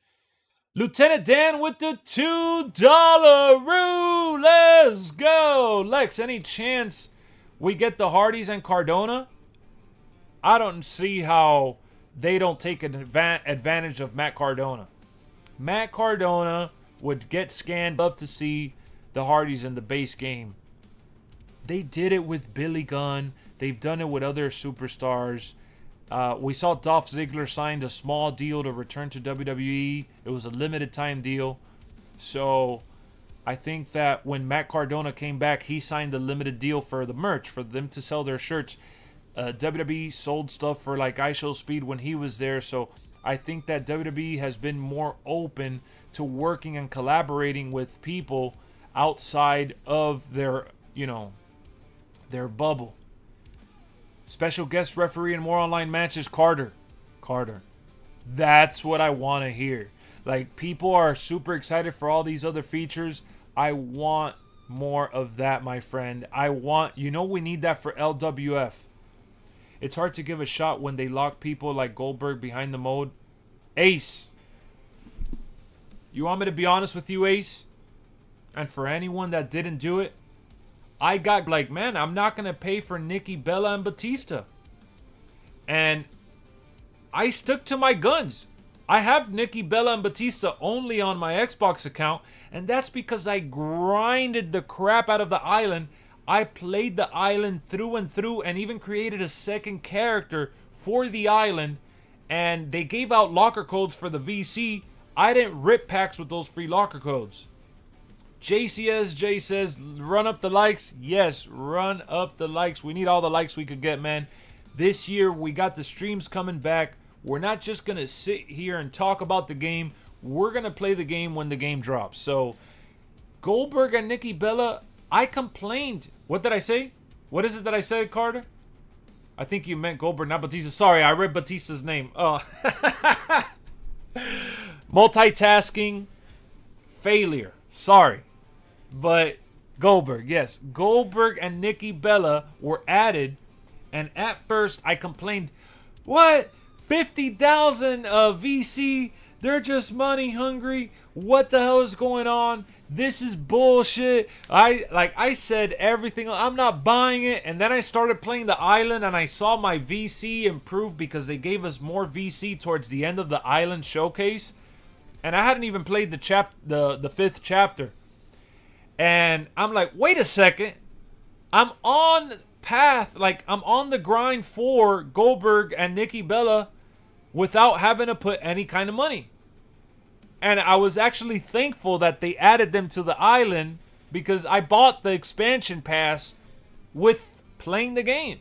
Lieutenant Dan with the $2 let's go. Lex, any chance we get the Hardys and Cardona? I don't see how they don't take advantage of Matt Cardona. Matt Cardona would get scanned. Love to see the Hardys in the base game. They did it with Billy Gunn. They've done it with other superstars. We saw Dolph Ziggler signed a small deal to return to WWE. It was a limited time deal. So I think that when Matt Cardona came back, he signed a limited deal for the merch, for them to sell their shirts. WWE sold stuff for like iShowSpeed when he was there. So I think that WWE has been more open to working and collaborating with people outside of their, you know, their bubble. Special guest referee in more online matches, Carter. Carter. That's what I want to hear. Like, people are super excited for all these other features. I want more of that, my friend. We need that for LWF. It's hard to give a shot when they lock people like Goldberg behind the mode. Ace. You want me to be honest with you, Ace? And for anyone that didn't do it, I got like, man, I'm not going to pay for Nikki Bella and Batista. And I stuck to my guns. I have Nikki Bella and Batista only on my Xbox account, and that's because I grinded the crap out of the island. I played the island through and through and even created a second character for the island, and they gave out locker codes for the VC. I didn't rip packs with those free locker codes. JCSJ says, run up the likes. Yes, run up the likes. We need all the likes we could get, man. This year, we got the streams coming back. We're not just going to sit here and talk about the game. We're going to play the game when the game drops. So, Goldberg and Nikki Bella, I complained. What did I say? What is it that I said, Carter? I think you meant Goldberg, not Batista. Sorry, I read Batista's name. Oh. Multitasking. Failure. Sorry. But Goldberg, yes. Goldberg and Nikki Bella were added. And at first, I complained, what? 50,000 VC? They're just money hungry. What the hell is going on? This is bullshit. I said everything. I'm not buying it. And then I started playing the island and I saw my VC improve because they gave us more VC towards the end of the island showcase. And I hadn't even played the 5th chapter. And I'm like, wait a second. I'm on path. Like, I'm on the grind for Goldberg and Nikki Bella without having to put any kind of money. And I was actually thankful that they added them to the island because I bought the expansion pass with playing the game.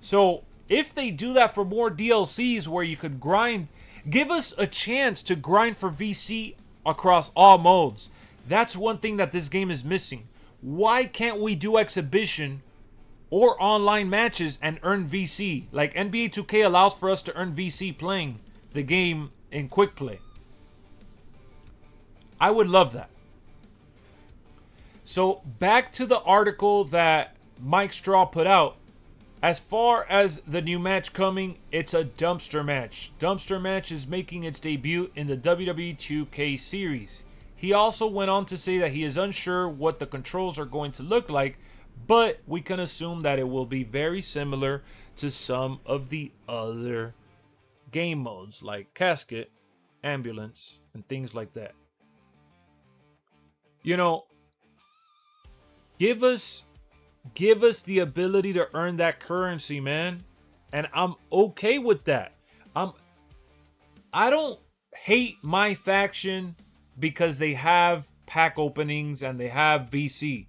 So if they do that for more DLCs where you could grind, give us a chance to grind for VC across all modes. That's one thing that this game is missing. Why can't we do exhibition or online matches and earn VC? Like NBA 2K allows for us to earn VC playing the game in quick play. I would love that. So back to the article that Mike Straw put out. As far as the new match coming, it's a dumpster match. Dumpster match is making its debut in the WWE 2K series. He also went on to say that he is unsure what the controls are going to look like, but we can assume that it will be very similar to some of the other game modes like Casket, Ambulance, and things like that. You know, give us the ability to earn that currency, man. And I'm okay with that. I don't hate my faction because they have pack openings and they have VC.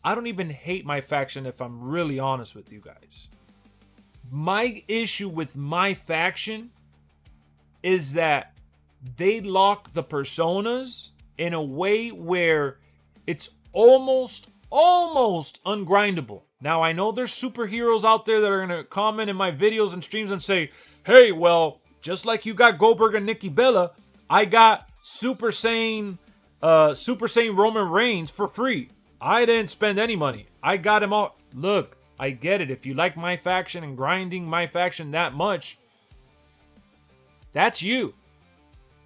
I don't even hate my faction if I'm really honest with you guys. My issue with my faction is that they lock the personas in a way where it's almost ungrindable. Now, I know there's superheroes out there that are going to comment in my videos and streams and say, hey, well, just like you got Goldberg and Nikki Bella, I got Super Saiyan Roman Reigns for free. I didn't spend any money. I got him all. Look, I get it. If you like my faction and grinding my faction that much, that's you.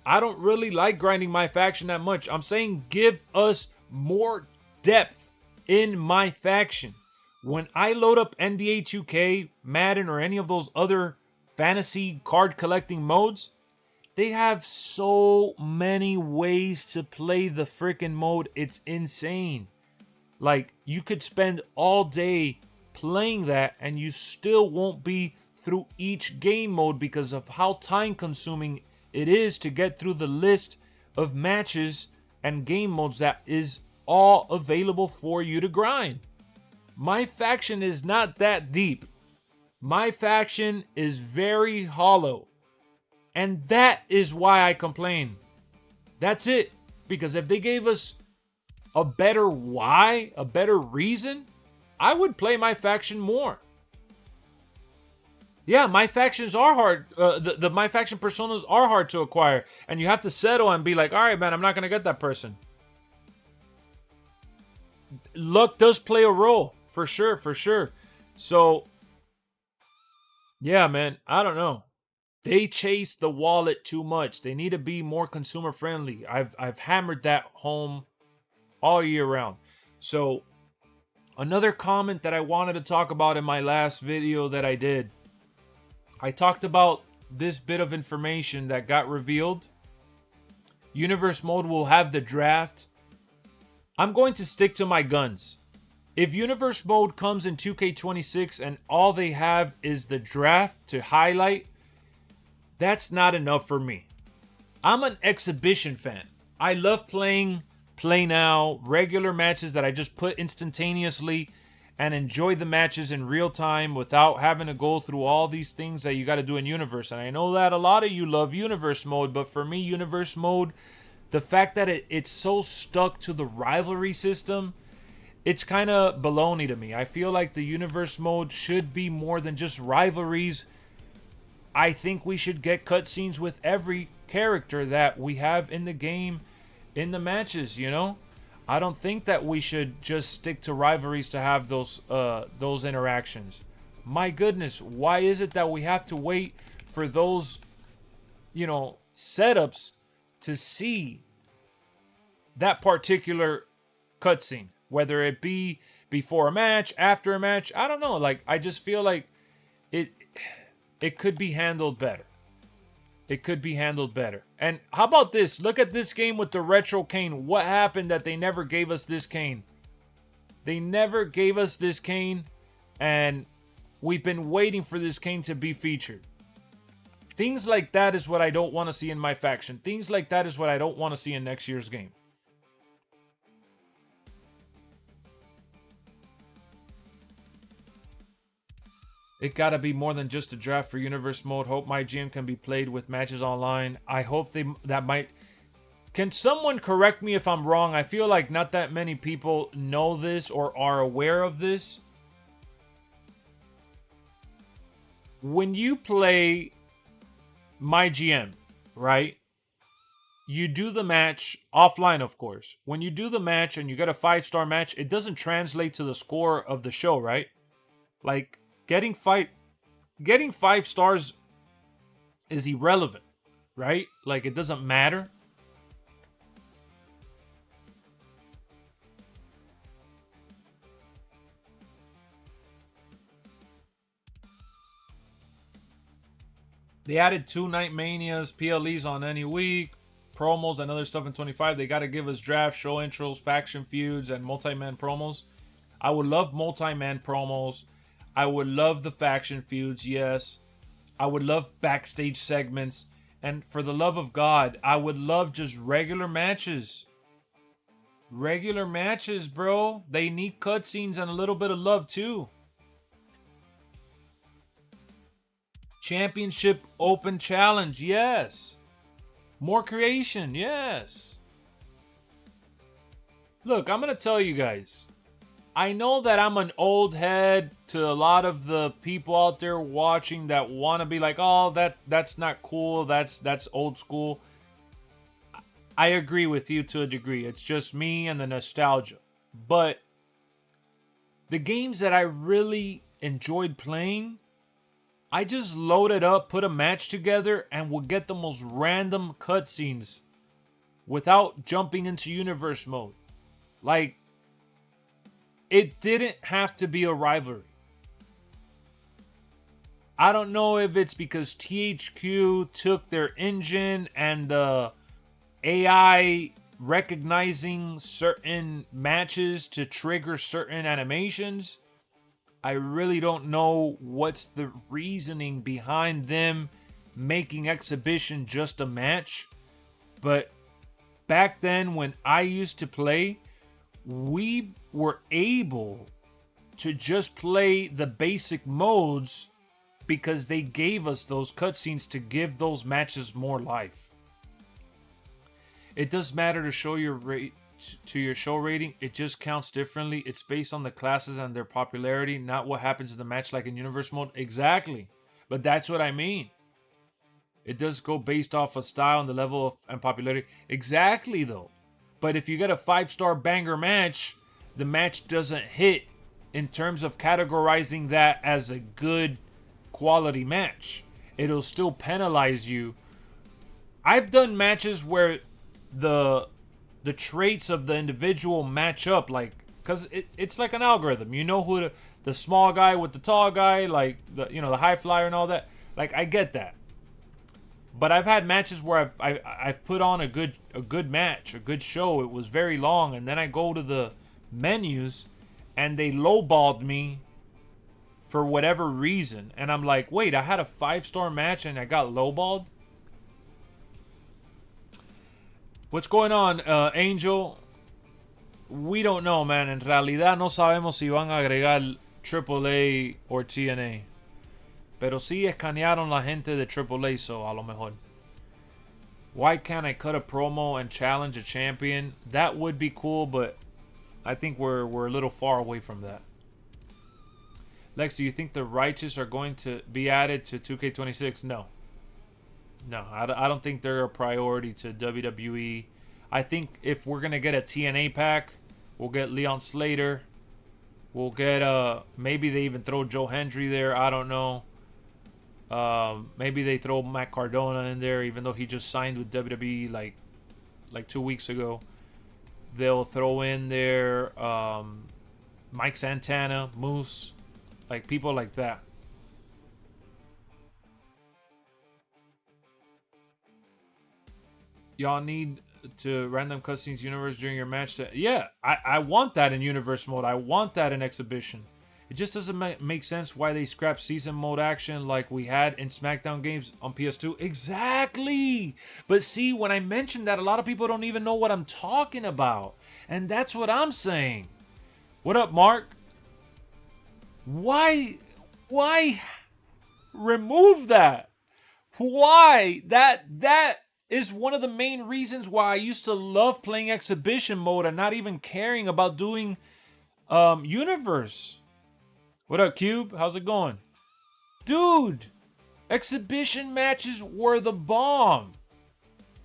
I don't really like grinding my faction that much. I'm saying give us more depth in my faction. When I load up NBA 2K, Madden, or any of those other fantasy card collecting modes, they have so many ways to play the freaking mode. It's insane. Like, you could spend all day playing that and you still won't be through each game mode because of how time consuming it is to get through the list of matches and game modes that is all available for you to grind. My faction is not that deep. My faction is very hollow. And that is why I complain. That's it. Because if they gave us a better why, a better reason, I would play my faction more. Yeah, my factions are hard. The my faction personas are hard to acquire, and you have to settle and be like, all right, man, I'm not gonna get that person. Luck does play a role for sure, for sure. So yeah, man, I don't know. They chase the wallet too much. They need to be more consumer friendly. I've hammered that home all year round. So another comment that I wanted to talk about in my last video that I did, I talked about this bit of information that got revealed. Universe mode will have the draft. I'm going to stick to my guns. If Universe mode comes in 2k26 and all they have is the draft to highlight, that's not enough for me. I'm an exhibition fan. I love playing play now, regular matches that I just put instantaneously and enjoy the matches in real time without having to go through all these things that you got to do in Universe. And I know that a lot of you love Universe mode, but for me, Universe mode, the fact that it's so stuck to the rivalry system, it's kind of baloney to me. I feel like the Universe mode should be more than just rivalries. I think we should get cutscenes with every character that we have in the game, in the matches, you know? I don't think that we should just stick to rivalries to have those interactions. My goodness, why is it that we have to wait for those, setups to see that particular cutscene? Whether it be before a match, after a match, I don't know. Like, I just feel like it could be handled better. It could be handled better. And how about this? Look at this game with the retro cane. What happened that they never gave us this cane? They never gave us this cane, and we've been waiting for this cane to be featured. Things like that is what I don't want to see in my faction. Things like that is what I don't want to see in next year's game. It gotta be more than just a draft for Universe mode. Hope my GM can be played with matches online. I hope that might... Can someone correct me if I'm wrong? I feel like not that many people know this or are aware of this. When you play my GM, right? You do the match offline, of course. When you do the match and you get a 5-star match, it doesn't translate to the score of the show, right? Like, getting 5 stars is irrelevant, right? Like, it doesn't matter. They added 2 Night Manias, PLEs on any week, promos and other stuff in 25. They got to give us draft, show intros, faction feuds, and multi-man promos. I would love multi-man promos. I would love the faction feuds, yes. I would love backstage segments. And for the love of God, I would love just regular matches. Regular matches, bro. They need cutscenes and a little bit of love, too. Championship Open Challenge, yes. More creation, yes. Look, I'm going to tell you guys. I know that I'm an old head to a lot of the people out there watching that want to be like, oh, that's not cool. That's old school. I agree with you to a degree. It's just me and the nostalgia. But the games that I really enjoyed playing, I just loaded up, put a match together, and would get the most random cutscenes without jumping into Universe mode. Like, it didn't have to be a rivalry. I don't know if it's because THQ took their engine and the AI recognizing certain matches to trigger certain animations. I really don't know what's the reasoning behind them making exhibition just a match. But back then when I used to play, we were able to just play the basic modes because they gave us those cutscenes to give those matches more life. It does matter to show your your show rating. It just counts differently. It's based on the classes and their popularity, not what happens in the match like in Universe mode. Exactly. But that's what I mean. It does go based off of style and the level of and popularity. Exactly, though. But if you get a 5-star banger match, the match doesn't hit in terms of categorizing that as a good quality match. It'll still penalize you. I've done matches where the traits of the individual match up, like, because it's like an algorithm. You know who the small guy with the tall guy, like the high flyer and all that. Like, I get that. But I've had matches where I've put on a good match, a good show. It was very long, and then I go to the menus and they lowballed me for whatever reason. And I'm like, wait, I had a 5-star match and I got lowballed? What's going on, Angel? We don't know, man. En realidad no sabemos si van a agregar AAA or TNA. Pero sí escanearon la gente de AAA, so a lo mejor. Why can't I cut a promo and challenge a champion? That would be cool, but I think we're a little far away from that. Lex, do you think the Righteous are going to be added to 2k26? No. No, I don't think they're a priority to WWE. I think if we're going to get a TNA pack, we'll get Leon Slater. We'll get, maybe they even throw Joe Hendry there. I don't know. Maybe they throw Matt Cardona in there, even though he just signed with WWE like 2 weeks ago. They'll throw in there Mike Santana, Moose, like people like that. Y'all need to random cutscenes universe during your match. Yeah, I want that in universe mode. I want that in exhibition. It just doesn't make sense why they scrapped season mode action like we had in SmackDown games on PS2. Exactly. But see, when I mentioned that, a lot of people don't even know what I'm talking about. And that's what I'm saying. What up, Mark? Why remove that? Why? That is one of the main reasons why I used to love playing exhibition mode and not even caring about doing universe. What up, Cube? How's it going? Dude, exhibition matches were the bomb.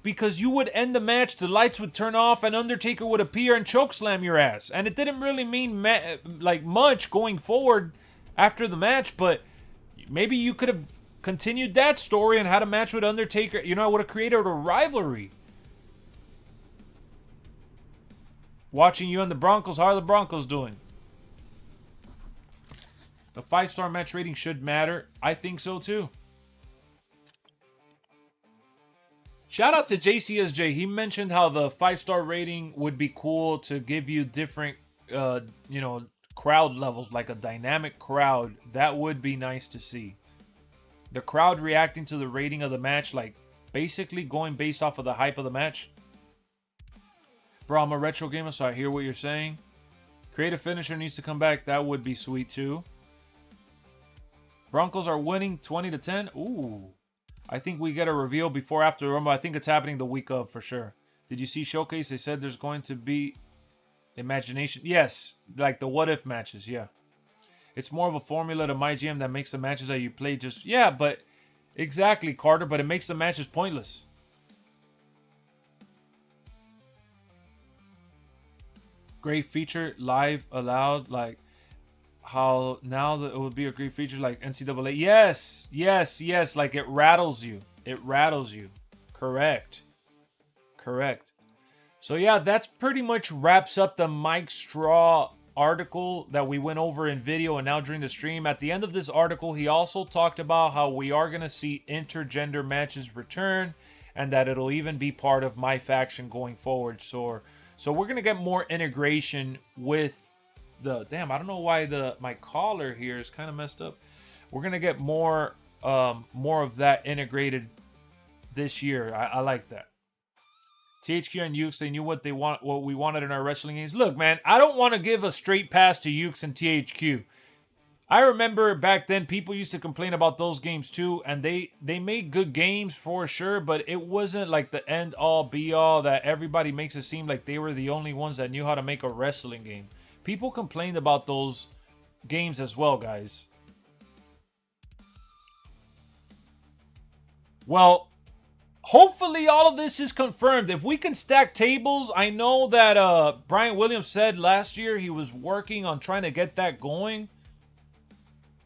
Because you would end the match, the lights would turn off, and Undertaker would appear and chokeslam your ass. And it didn't really mean like much going forward after the match, but maybe you could have continued that story and had a match with Undertaker. You know, I would have created a rivalry. Watching you and the Broncos. How are the Broncos doing? The 5-star match rating should matter. I think so too. Shout out to JCSJ. He mentioned how the 5-star rating would be cool to give you different, crowd levels, like a dynamic crowd. That would be nice to see. The crowd reacting to the rating of the match, like basically going based off of the hype of the match. Bro, I'm a retro gamer, so I hear what you're saying. Creative finisher needs to come back. That would be sweet too. Broncos are winning 20-10. Ooh. I think we get a reveal before after the Rumble. I think it's happening the week of for sure. Did you see Showcase? They said there's going to be imagination. Yes, like the what if matches. Yeah. It's more of a formula to my GM that makes the matches that you play just... Yeah, but... Exactly, Carter. But it makes the matches pointless. Great feature. Live allowed. Like... How now that it would be a great feature like NCAA. Yes, yes, yes. Like it rattles you. It rattles you. Correct. Correct. So yeah, that's pretty much wraps up the Mike Straw article that we went over in video and now during the stream. At the end of this article, he also talked about how we are going to see intergender matches return and that it'll even be part of my faction going forward. So we're going to get more integration with I don't know why my collar here is kind of messed up. We're gonna get more of that integrated this year. I like that. THQ and Ukes, they knew what we wanted in our wrestling games. Look, man, I don't want to give a straight pass to Ukes and THQ. I remember back then people used to complain about those games too, and they made good games for sure, but it wasn't like the end all be all that everybody makes it seem like they were the only ones that knew how to make a wrestling game. People complained about those games as well, guys. Well, hopefully all of this is confirmed. If we can stack tables, I know that Brian Williams said last year he was working on trying to get that going.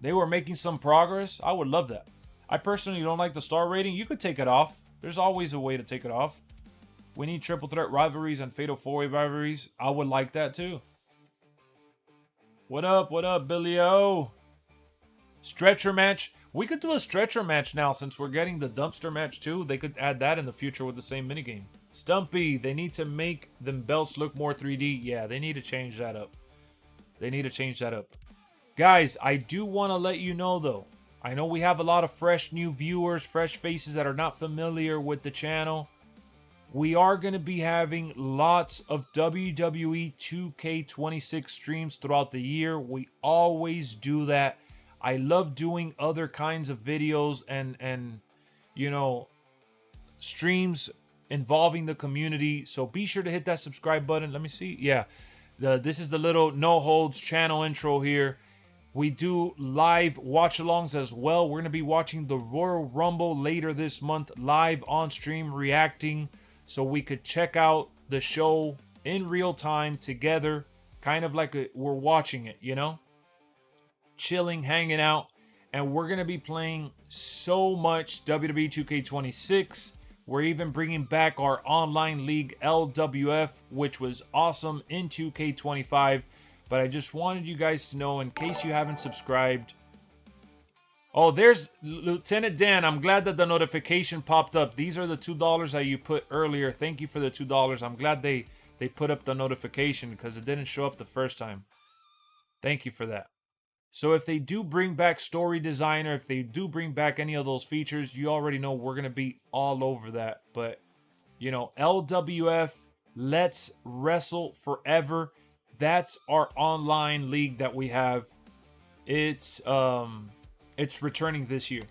They were making some progress. I would love that. I personally don't like the star rating. You could take it off. There's always a way to take it off. We need triple threat rivalries and fatal four-way rivalries. I would like that too. What up, Billy O? Stretcher match. We could do a stretcher match now since we're getting the dumpster match too. They could add that in the future with the same minigame. Stumpy, they need to make them belts look more 3D. Yeah, they need to change that up. Guys, I do want to let you know though. I know we have a lot of fresh new viewers, fresh faces that are not familiar with the channel. We are going to be having lots of WWE 2k26 streams throughout the year. We always do that. I love doing other kinds of videos and you know, streams involving the community. So be sure to hit that subscribe button. Let me see. Yeah, this is the little no holds channel intro here. We do live watch-alongs as well. We're going to be watching the Royal Rumble later this month, live on stream, reacting, so we could check out the show in real time together, kind of like we're watching it, you know? Chilling, hanging out, and we're going to be playing so much WWE 2k26. We're even bringing back our online league LWF, which was awesome in 2k25. But I just wanted you guys to know, in case you haven't subscribed. Oh, there's Lieutenant Dan. I'm glad that the notification popped up. These are the $2 that you put earlier. Thank you for the $2. I'm glad they put up the notification because it didn't show up the first time. Thank you for that. So if they do bring back Story Designer, if they do bring back any of those features, you already know we're going to be all over that. But, you know, LWF, Let's Wrestle Forever. That's our online league that we have. It's returning this year.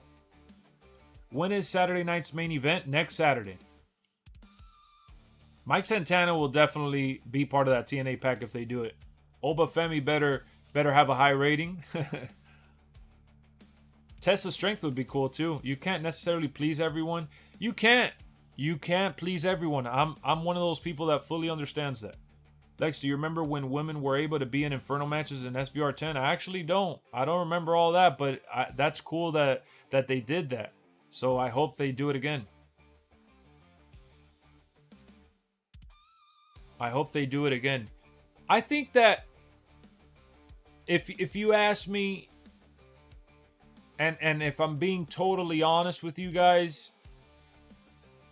When is Saturday night's main event? Next Saturday. Mike Santana will definitely be part of that TNA pack if they do it. Obafemi better have a high rating. Test of strength would be cool too. You can't necessarily please everyone. You can't please everyone. I'm one of those people that fully understands that. Lex, do you remember when women were able to be in Inferno matches in SVR 10? I actually don't. I don't remember all that, but that's cool that they did that. So I hope they do it again. I hope they do it again. I think that if you ask me, and if I'm being totally honest with you guys,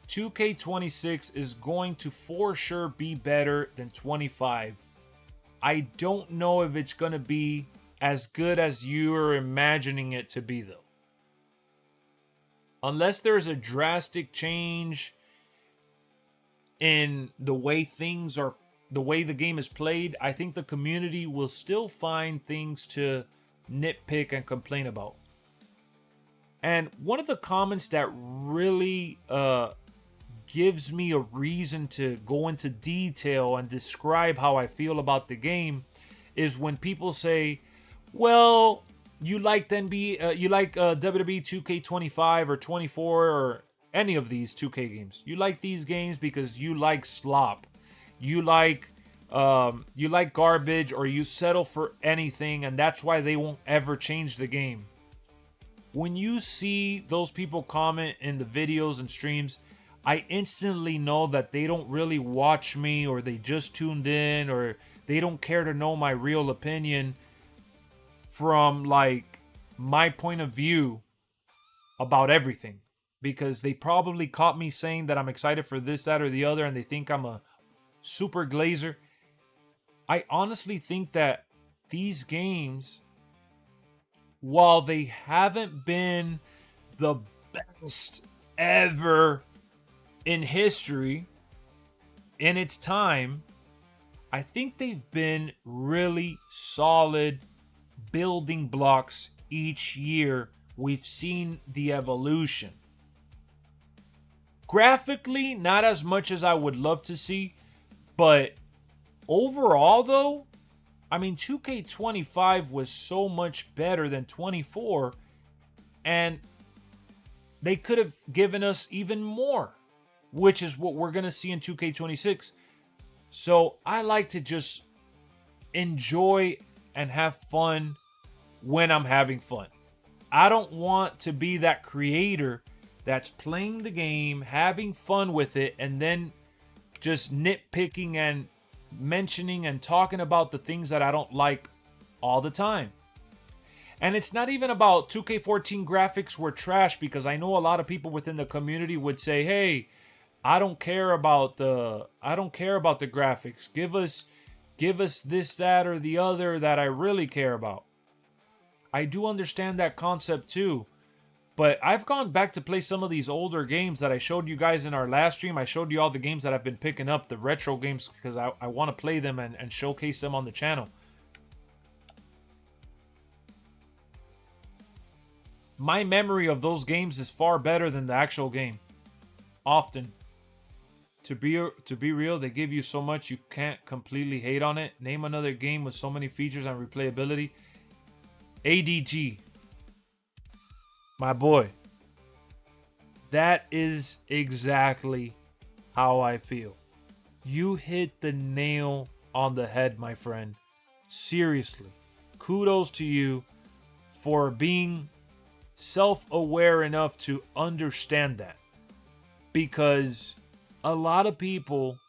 2K26 is going to for sure be better than 25. I don't know if it's going to be as good as you're imagining it to be, though. Unless there's a drastic change in the way things are, the way the game is played, I think the community will still find things to nitpick and complain about. And one of the comments that really gives me a reason to go into detail and describe how I feel about the game is when people say, well, you like WWE 2K25 or 24 or any of these 2K games. You like these games because you like slop. You like garbage, or you settle for anything, and that's why they won't ever change the game. When you see those people comment in the videos and streams, I instantly know that they don't really watch me, or they just tuned in, or they don't care to know my real opinion from like my point of view about everything, because they probably caught me saying that I'm excited for this, that, or the other, and they think I'm a super glazer. I honestly think that these games, while they haven't been the best ever in history, in its time, I think they've been really solid building blocks each year. We've seen the evolution. Graphically, not as much as I would love to see, but overall though, I mean, 2K25 was so much better than 24, and they could have given us even more, which is what we're going to see in 2K26. So I like to just enjoy and have fun when I'm having fun. I don't want to be that creator that's playing the game, having fun with it, and then just nitpicking and mentioning and talking about the things that I don't like all the time. And it's not even about 2K14 graphics were trash, because I know a lot of people within the community would say, "Hey, I don't care about the graphics. Give us this, that, or the other that I really care about." I do understand that concept too. But I've gone back to play some of these older games that I showed you guys in our last stream. I showed you all the games that I've been picking up, the retro games, because I want to play them and showcase them on the channel. My memory of those games is far better than the actual game. Often. To be real, they give you so much you can't completely hate on it. Name another game with so many features and replayability. ADG. My boy. That is exactly how I feel. You hit the nail on the head, my friend. Seriously. Kudos to you for being self-aware enough to understand that. Because a lot of people,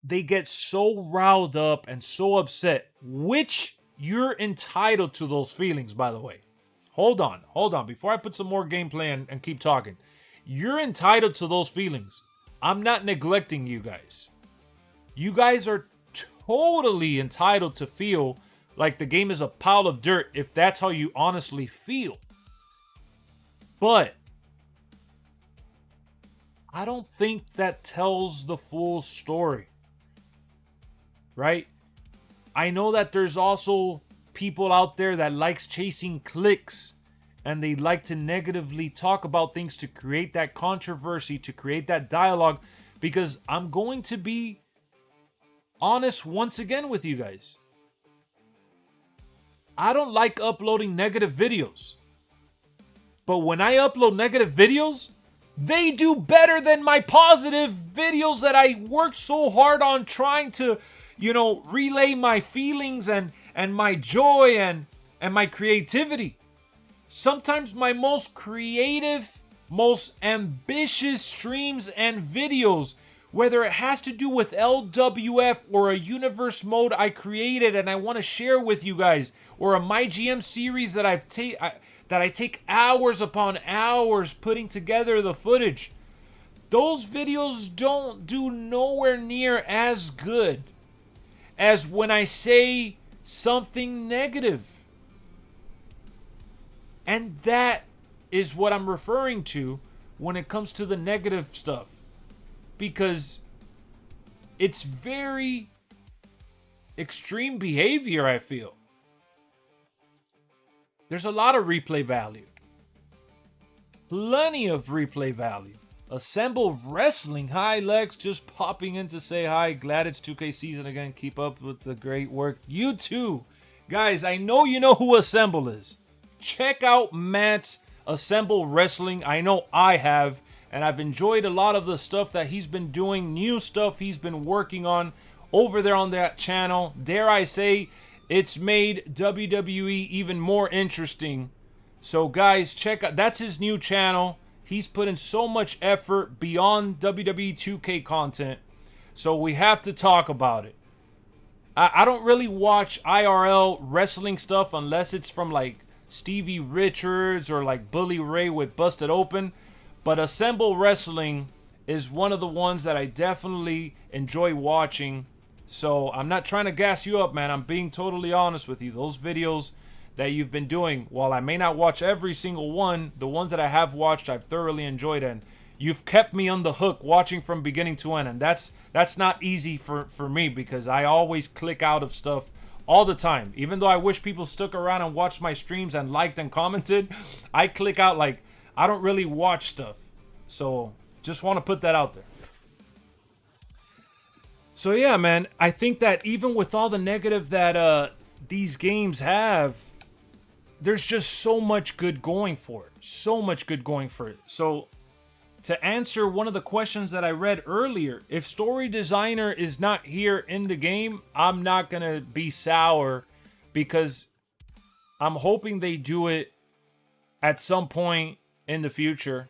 they get so riled up and so upset, which you're entitled to those feelings, by the way. Hold on. Before I put some more gameplay and keep talking. You're entitled to those feelings. I'm not neglecting you guys. You guys are totally entitled to feel like the game is a pile of dirt if that's how you honestly feel. But I don't think that tells the full story. Right? I know that there's also people out there that likes chasing clicks, and they like to negatively talk about things to create that controversy, to create that dialogue, because I'm going to be honest once again with you guys. I don't like uploading negative videos. But when I upload negative videos, they do better than my positive videos that I worked so hard on trying to, relay my feelings and my joy and my creativity. Sometimes my most creative, most ambitious streams and videos, whether it has to do with LWF or a universe mode I created and I want to share with you guys, or a MyGM series that I take hours upon hours putting together the footage, those videos don't do nowhere near as good as when I say something negative. And that is what I'm referring to when it comes to the negative stuff. Because it's very extreme behavior, I feel. There's a lot of replay value. Plenty of replay value. Assemble Wrestling. Hi, Lex. Just popping in to say hi. Glad it's 2K season again. Keep up with the great work. You too. Guys, I know you know who Assemble is. Check out Matt's Assemble Wrestling. I know I have. And I've enjoyed a lot of the stuff that he's been doing. New stuff he's been working on over there on that channel. Dare I say, it's made WWE even more interesting. So guys, check out, that's his new channel. He's put in so much effort beyond WWE 2K content. So we have to talk about it. I don't really watch IRL wrestling stuff unless it's from like Stevie Richards or like Bully Ray with Busted Open. But Assemble Wrestling is one of the ones that I definitely enjoy watching. So I'm not trying to gas you up, man. I'm being totally honest with you. Those videos that you've been doing, while I may not watch every single one, the ones that I have watched, I've thoroughly enjoyed, and you've kept me on the hook watching from beginning to end. And that's not easy for me, because I always click out of stuff all the time. Even though I wish people stuck around and watched my streams and liked and commented, I click out. Like, I don't really watch stuff. So just want to put that out there. So yeah, man, I think that even with all the negative that these games have, there's just so much good going for it. So much good going for it. So to answer one of the questions that I read earlier, if story designer is not here in the game, I'm not going to be sour, because I'm hoping they do it at some point in the future.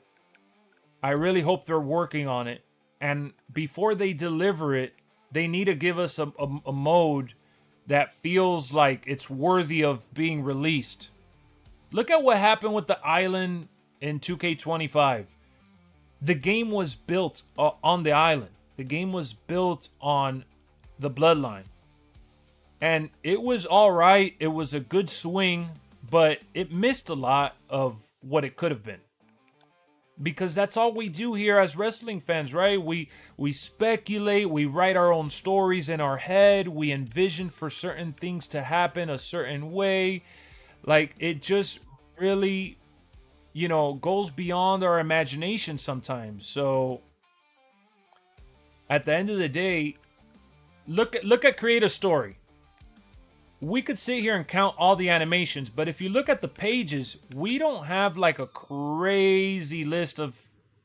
I really hope they're working on it. And before they deliver it, they need to give us a mode that feels like it's worthy of being released. Look at what happened with the island in 2K25. The game was built on the island. The game was built on the bloodline. And it was all right. It was a good swing, but it missed a lot of what it could have been. Because that's all we do here as wrestling fans, right? We speculate, we write our own stories in our head, we envision for certain things to happen a certain way. Like, it just really, you know, goes beyond our imagination sometimes. So at the end of the day, look at Create a Story. We could sit here and count all the animations, but if you look at the pages, we don't have like a crazy list of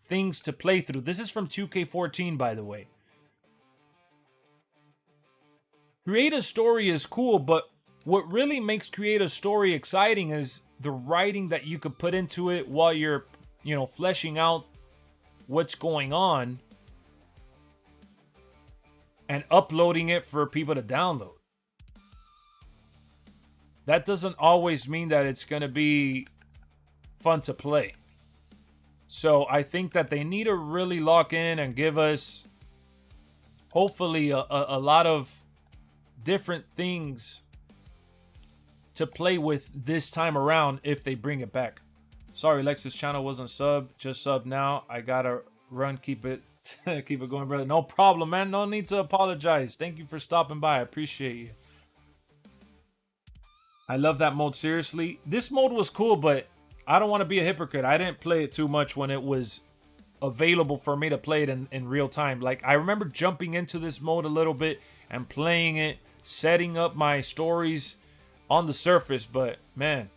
things to play through. This is from 2K14, by the way. Create a Story is cool, but what really makes Create a Story exciting is the writing that you could put into it while you're, you know, fleshing out what's going on and uploading it for people to download. That doesn't always mean that it's going to be fun to play. So I think that they need to really lock in and give us, hopefully, a lot of different things to play with this time around if they bring it back. Sorry, Lex's channel wasn't sub. Just sub now. I got to run. Keep it going, brother. No problem, man. No need to apologize. Thank you for stopping by. I appreciate you. I love that mode, seriously. This mode was cool, but I don't want to be a hypocrite. I didn't play it too much when it was available for me to play it in real time. Like, I remember jumping into this mode a little bit and playing it, setting up my stories on the surface, but man,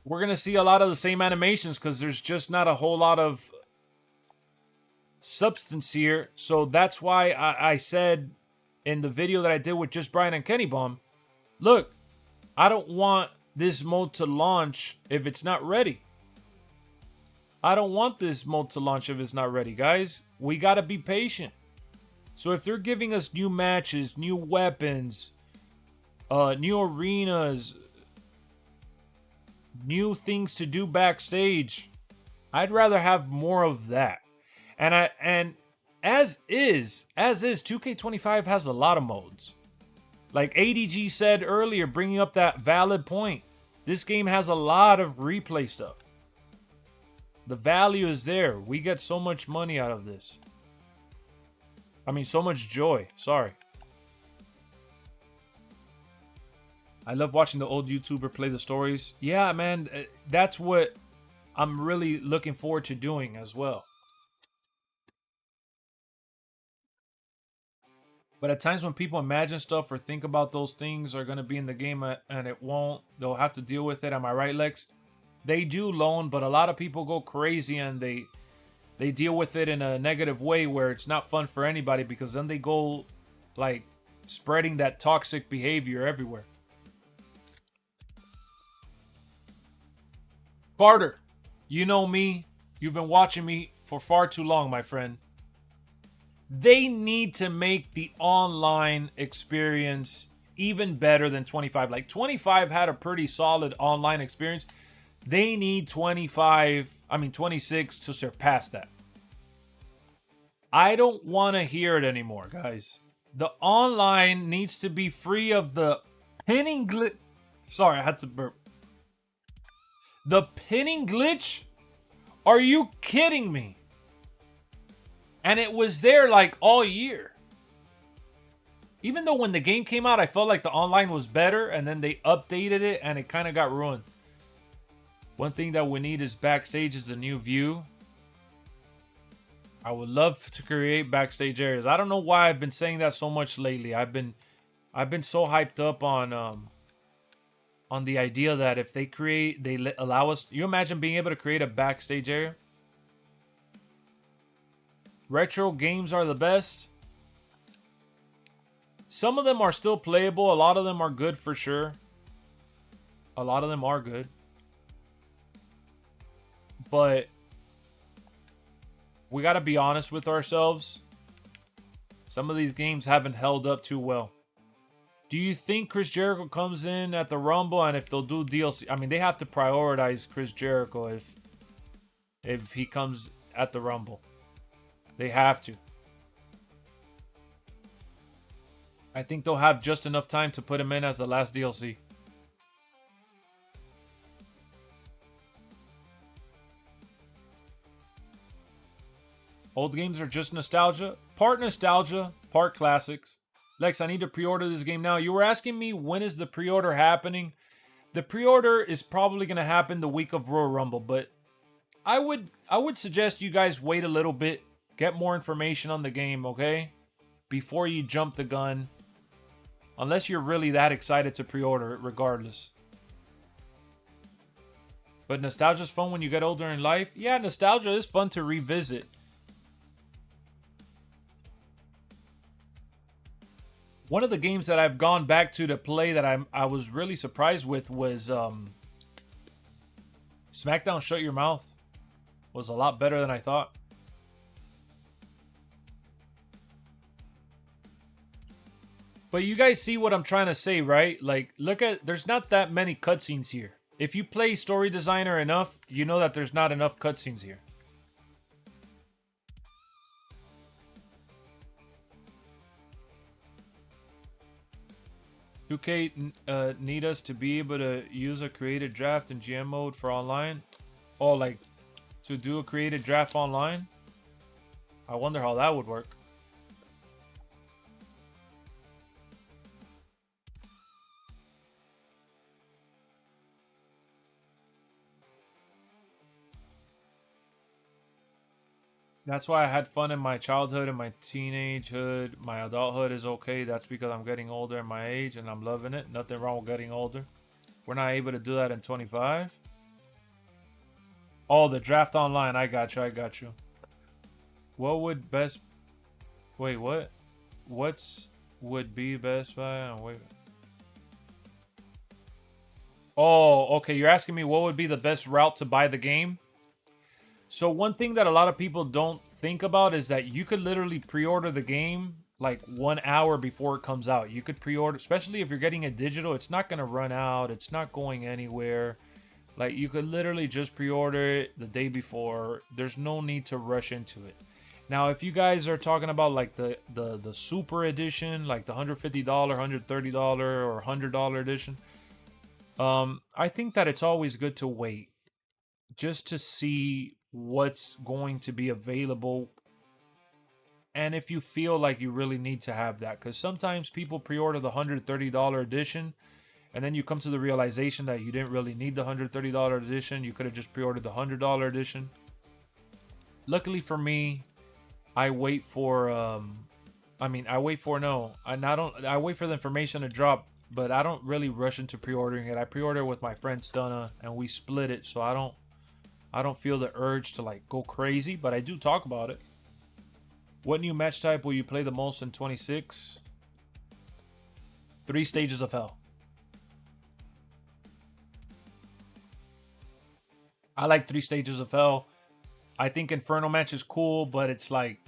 we're going to see a lot of the same animations because there's just not a whole lot of substance here. So that's why I said in the video that I did with just Brian and Kenny Bomb, look, I don't want this mode to launch if it's not ready. I don't want this mode to launch if it's not ready, guys. We got to be patient. So if they're giving us new matches, new weapons, new arenas, new things to do backstage, I'd rather have more of that. And as is, 2K25 has a lot of modes. Like ADG said earlier, bringing up that valid point, this game has a lot of replay stuff. The value is there. We get so much money out of this. I mean, so much joy. Sorry. I love watching the old YouTuber play the stories. Yeah, man, that's what I'm really looking forward to doing as well. But at times when people imagine stuff or think about those things are going to be in the game and it won't, they'll have to deal with it. Am I right, Lex? They do loan, but a lot of people go crazy and they deal with it in a negative way where it's not fun for anybody, because then they go like spreading that toxic behavior everywhere. Carter, you know me. You've been watching me for far too long, my friend. They need to make the online experience even better than 25. Like 25 had a pretty solid online experience. They need 26 to surpass that. I don't want to hear it anymore, guys. The online needs to be free of the pinning glitch. Sorry, I had to burp. The pinning glitch? Are you kidding me? And it was there like all year. Even though when the game came out, I felt like the online was better, and then they updated it and it kind of got ruined. One thing that we need is backstage is a new view. I would love to create backstage areas. I don't know why I've been saying that so much lately. I've been I've been so hyped up on the idea that if they allow us. You imagine being able to create a backstage area? Retro games are the best. Some of them are still playable. A lot of them are good for sure. A lot of them are good. But we got to be honest with ourselves. Some of these games haven't held up too well. Do you think Chris Jericho comes in at the Rumble, and if they'll do DLC? I mean, they have to prioritize Chris Jericho if he comes at the Rumble. They have to. I think they'll have just enough time to put him in as the last DLC. Old games are just nostalgia. Part nostalgia, part classics. Lex, I need to pre-order this game now. You were asking me when is the pre-order happening? The pre-order is probably going to happen the week of Royal Rumble, but I would suggest you guys wait a little bit, get more information on the game, okay? Before you jump the gun. Unless you're really that excited to pre-order it regardless. But nostalgia's fun when you get older in life. Yeah, nostalgia is fun to revisit. One of the games that I've gone back to play that I was really surprised with was SmackDown Shut Your Mouth. Was a lot better than I thought. But you guys see what I'm trying to say, right? Like, look at, there's not that many cutscenes here. If you play Story Designer enough, you know that there's not enough cutscenes here. $2K need us to be able to use a created draft in GM mode for online. Oh, like to do a created draft online? I wonder how that would work. That's why I had fun in my childhood and my teenagehood. My adulthood is okay. That's because I'm getting older in my age and I'm loving it. Nothing wrong with getting older. We're not able to do that in 25. Oh, the draft online. I got you. I got you. What would best... Wait, what? Would be Best Buy? Wait. Oh, okay. You're asking me what would be the best route to buy the game? So one thing that a lot of people don't think about is that you could literally pre-order the game like 1 hour before it comes out. You could pre-order, especially if you're getting it digital, it's not going to run out. It's not going anywhere. Like, you could literally just pre-order it the day before. There's no need to rush into it. Now, if you guys are talking about like the super edition, like the $150, $130 or $100 edition, I think that it's always good to wait just to see what's going to be available, and if you feel like you really need to have that, because sometimes people pre-order the $130 edition and then you come to the realization that you didn't really need the $130 edition. You could have just pre-ordered the $100 edition. Luckily for me, I wait for I wait for the information to drop, but I don't really rush into pre-ordering it. I pre-order with my friend Stunna and we split it, so I don't feel the urge to like go crazy, but I do talk about it. What new match type will you play the most in 26? 3 Stages of Hell. I like 3 Stages of Hell. I think Inferno match is cool, but it's like,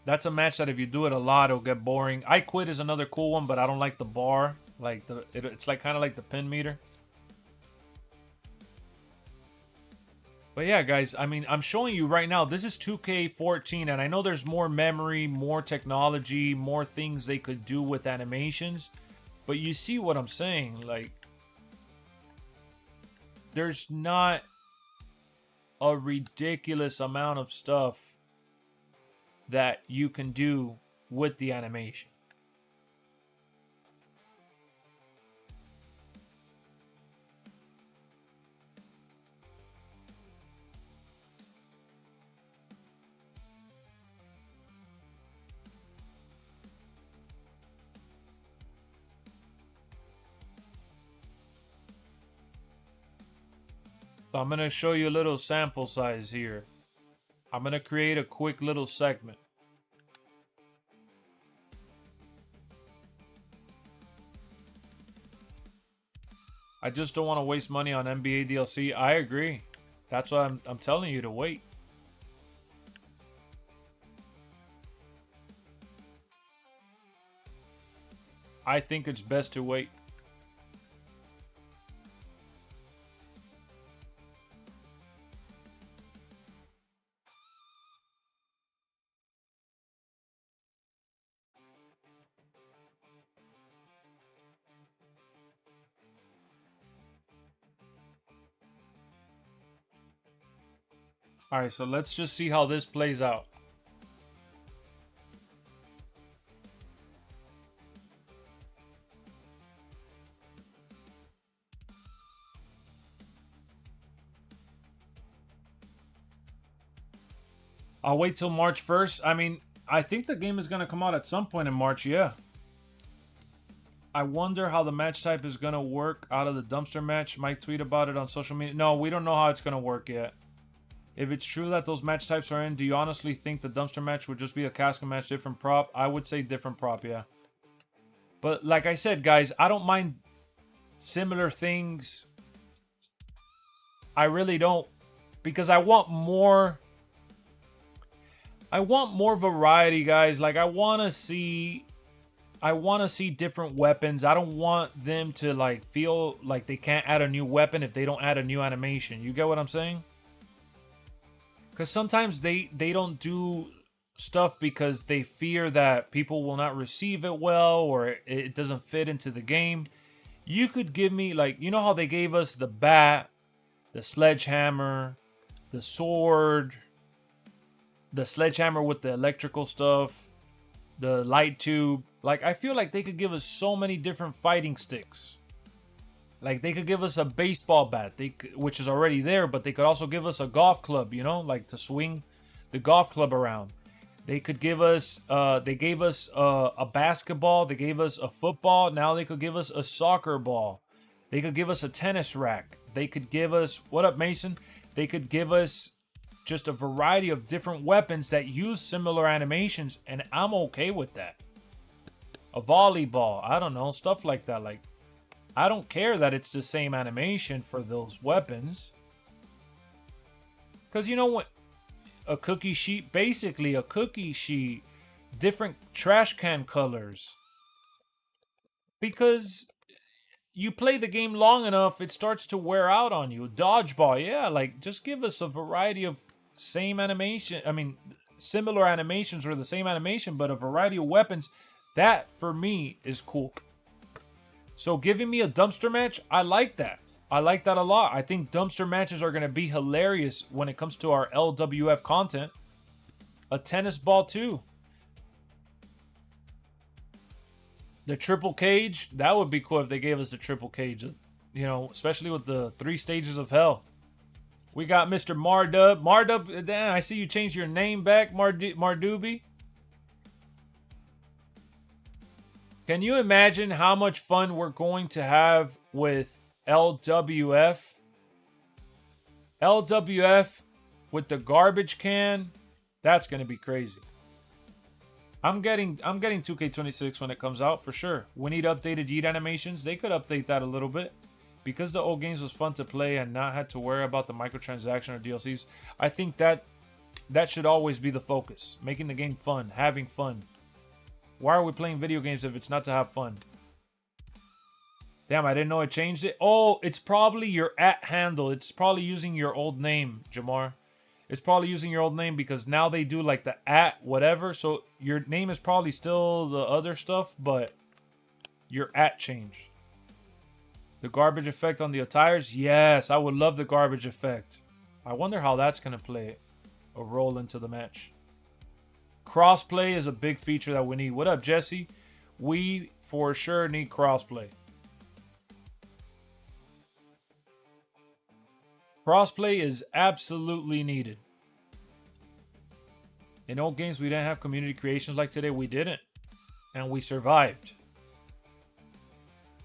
that's a match that if you do it a lot, it'll get boring. I Quit is another cool one, but I don't like the bar. Like it's like kind of like the pin meter. But yeah, guys, I mean, I'm showing you right now, this is 2K14, and I know there's more memory, more technology, more things they could do with animations, but you see what I'm saying? Like, there's not a ridiculous amount of stuff that you can do with the animation. So I'm going to show you a little sample size here. I'm going to create a quick little segment. I just don't want to waste money on NBA DLC. I agree. That's why I'm telling you to wait. I think it's best to wait. All right, so let's just see how this plays out. I'll wait till March 1st. I mean, I think the game is going to come out at some point in March, yeah. I wonder how the match type is going to work out of the dumpster match. Might tweet about it on social media. No, we don't know how it's going to work yet. If it's true that those match types are in, do you honestly think the dumpster match would just be a casket match, different prop? I would say different prop, yeah. But like I said, guys, I don't mind similar things. I really don't. Because I want more variety, guys. Like I want to see different weapons. I don't want them to like feel like they can't add a new weapon if they don't add a new animation. You get what I'm saying? Because sometimes they don't do stuff because they fear that people will not receive it well or it doesn't fit into the game. You could give me, like, you know how they gave us the bat, the sledgehammer, the sword, the sledgehammer with the electrical stuff, the light tube. Like, I feel like they could give us so many different fighting sticks. Like, they could give us a baseball bat, which is already there, but they could also give us a golf club, you know, like to swing the golf club around. They could give us, they gave us a basketball. They gave us a football. Now they could give us a soccer ball. They could give us a tennis rack. They could give us, what up, Mason? They could give us just a variety of different weapons that use similar animations, and I'm okay with that. A volleyball, I don't know, stuff like that. Like, I don't care that it's the same animation for those weapons. Because you know what? A cookie sheet, basically a cookie sheet. Different trash can colors. Because you play the game long enough, it starts to wear out on you. Dodgeball, yeah, like just give us a variety of same animation. I mean, similar animations or the same animation, but a variety of weapons. That, for me, is cool. So giving me a dumpster match, I like that. I like that a lot. I think dumpster matches are going to be hilarious when it comes to our LWF content. A tennis ball too. The triple cage, that would be cool if they gave us a triple cage. You know, especially with the 3 stages of hell. We got Mr. Mardub. Mardub, damn, I see you changed your name back, Mardubi. Can you imagine how much fun we're going to have with LWF? LWF with the garbage can? That's going to be crazy. I'm getting 2k26 when it comes out for sure. We need updated Yeet animations. They could update that a little bit. Because the old games was fun to play and not had to worry about the microtransaction or DLCs. I think that should always be the focus. Making the game fun, having fun. Why are we playing video games if it's not to have fun? Damn, I didn't know it changed it. Oh, it's probably your @ handle. It's probably using your old name, Jamar. It's probably using your old name because now they do like the @ whatever. So your name is probably still the other stuff, but your @ changed. The garbage effect on the attires? Yes, I would love the garbage effect. I wonder how that's going to play a role into the match. Crossplay is a big feature that we need. What up, Jesse? We for sure need crossplay. Crossplay is absolutely needed. In old games, we didn't have community creations like today. We didn't. And we survived.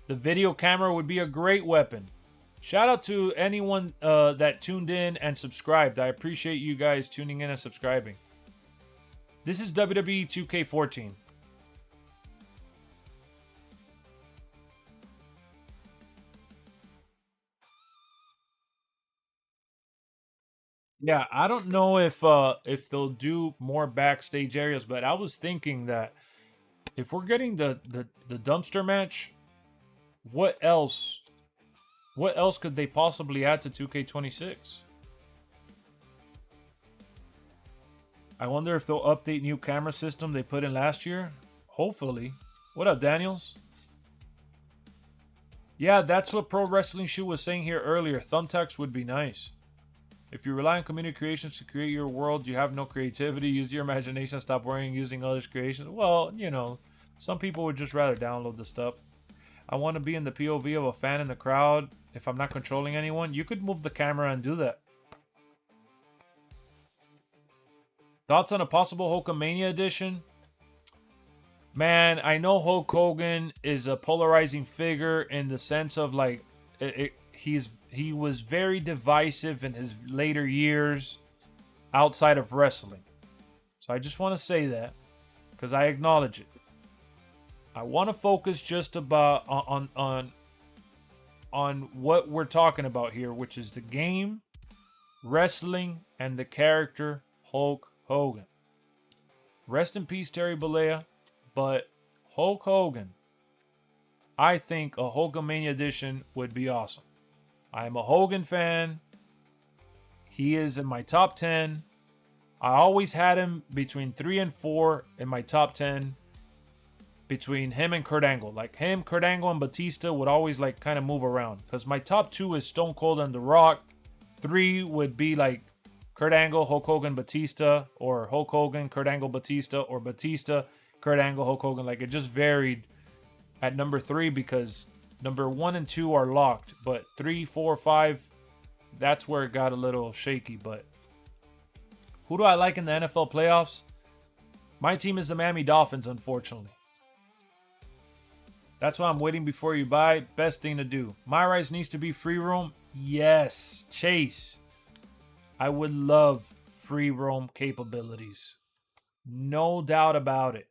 The video camera would be a great weapon. Shout out to anyone that tuned in and subscribed. I appreciate you guys tuning in and subscribing. This is WWE 2k14. Yeah, I don't know if they'll do more backstage areas, but I was thinking that if we're getting the dumpster match, what else could they possibly add to 2k26? I wonder if they'll update new camera system they put in last year. Hopefully. What up, Daniels? Yeah, that's what Pro Wrestling Shoe was saying here earlier. Thumbtacks would be nice. If you rely on community creations to create your world, you have no creativity. Use your imagination. Stop worrying using others' creations. Well, you know, some people would just rather download the stuff. I want to be in the POV of a fan in the crowd. If I'm not controlling anyone, you could move the camera and do that. Thoughts on a possible Hulkamania edition? Man, I know Hulk Hogan is a polarizing figure in the sense of like he was very divisive in his later years outside of wrestling. So I just want to say that because I acknowledge it. I want to focus just about on what we're talking about here, which is the game, wrestling, and the character Hulk Hogan. Rest in peace, Terry Bollea. But Hulk Hogan, I think a Hulkamania edition would be awesome. I'm a Hogan fan. He is in my top 10. I always had him between 3 and 4 in my top 10. Between him and Kurt Angle. Like him, Kurt Angle, and Batista would always like kind of move around. Because my top 2 is Stone Cold and The Rock. 3 would be like Kurt Angle, Hulk Hogan, Batista. Or Hulk Hogan, Kurt Angle, Batista. Or Batista, Kurt Angle, Hulk Hogan. Like it just varied at number 3 because number 1 and 2 are locked. But 3, 4, 5, that's where it got a little shaky. But who do I like in the NFL playoffs? My team is the Miami Dolphins, unfortunately. That's why I'm waiting before you buy. Best thing to do. My Rise needs to be free roam. Yes, Chase. I would love free roam capabilities. No doubt about it.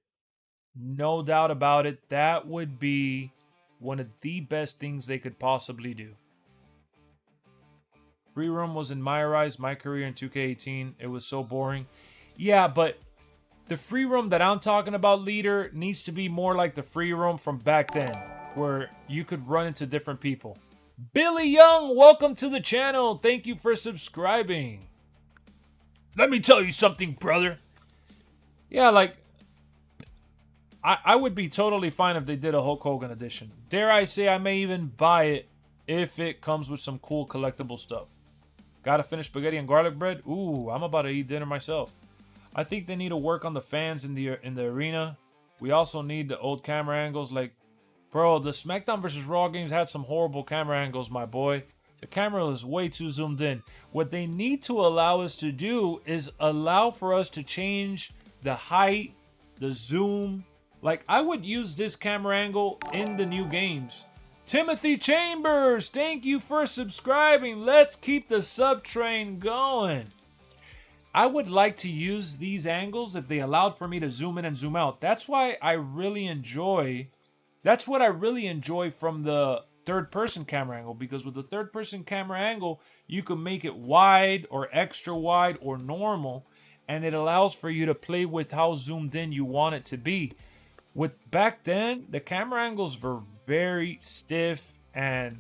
No doubt about it. That would be one of the best things they could possibly do. Free roam was in my Rise, my career in 2K18. It was so boring. Yeah, but the free roam that I'm talking about, leader, needs to be more like the free roam from back then, where you could run into different people. Billy Young, welcome to the channel. Thank you for subscribing. Let me tell you something, brother. Yeah, like, I would be totally fine if they did a Hulk Hogan edition. Dare I say I may even buy it if it comes with some cool collectible stuff. Gotta finish spaghetti and garlic bread? Ooh, I'm about to eat dinner myself. I think they need to work on the fans in the arena. We also need the old camera angles. Like, bro, the SmackDown vs. Raw games had some horrible camera angles, my boy. The camera was way too zoomed in. What they need to allow us to do is allow for us to change the height, the zoom. Like, I would use this camera angle in the new games. Timothy Chambers, thank you for subscribing. Let's keep the sub train going. I would like to use these angles if they allowed for me to zoom in and zoom out. That's why I really enjoy... That's what I really enjoy from the third-person camera angle. Because with the third-person camera angle, you can make it wide or extra wide or normal. And it allows for you to play with how zoomed in you want it to be. With back then, the camera angles were very stiff and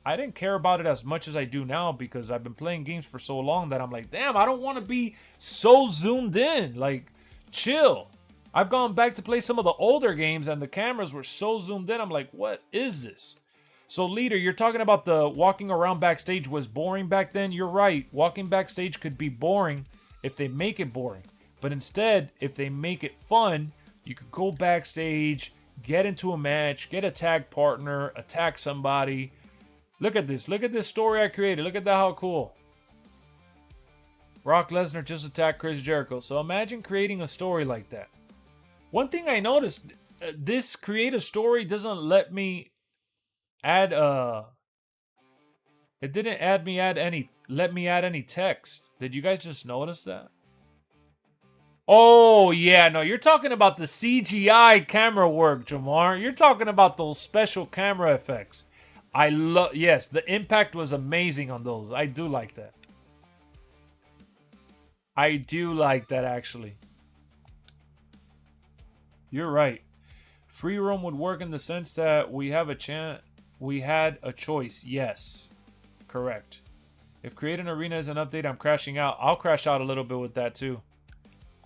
I didn't care about it as much as I do now because I've been playing games for so long that I'm like, damn, I don't want to be so zoomed in. Like, chill. I've gone back to play some of the older games and the cameras were so zoomed in. I'm like, what is this? So, leader, you're talking about the walking around backstage was boring back then. You're right. Walking backstage could be boring if they make it boring. But instead, if they make it fun, you could go backstage, get into a match, get a tag partner, attack somebody. Look at this. Look at this story I created. Look at that. How cool. Brock Lesnar just attacked Chris Jericho. So imagine creating a story like that. One thing I noticed, this create a story doesn't let me add It didn't let me add any text. Did you guys just notice that? Oh, yeah, no, you're talking about the CGI camera work, Jamar. You're talking about those special camera effects. Yes, the impact was amazing on those. I do like that. I do like that, actually. You're right. Free roam would work in the sense that we had a choice. Yes, correct. If create an arena is an update, I'm crashing out. I'll crash out a little bit with that too.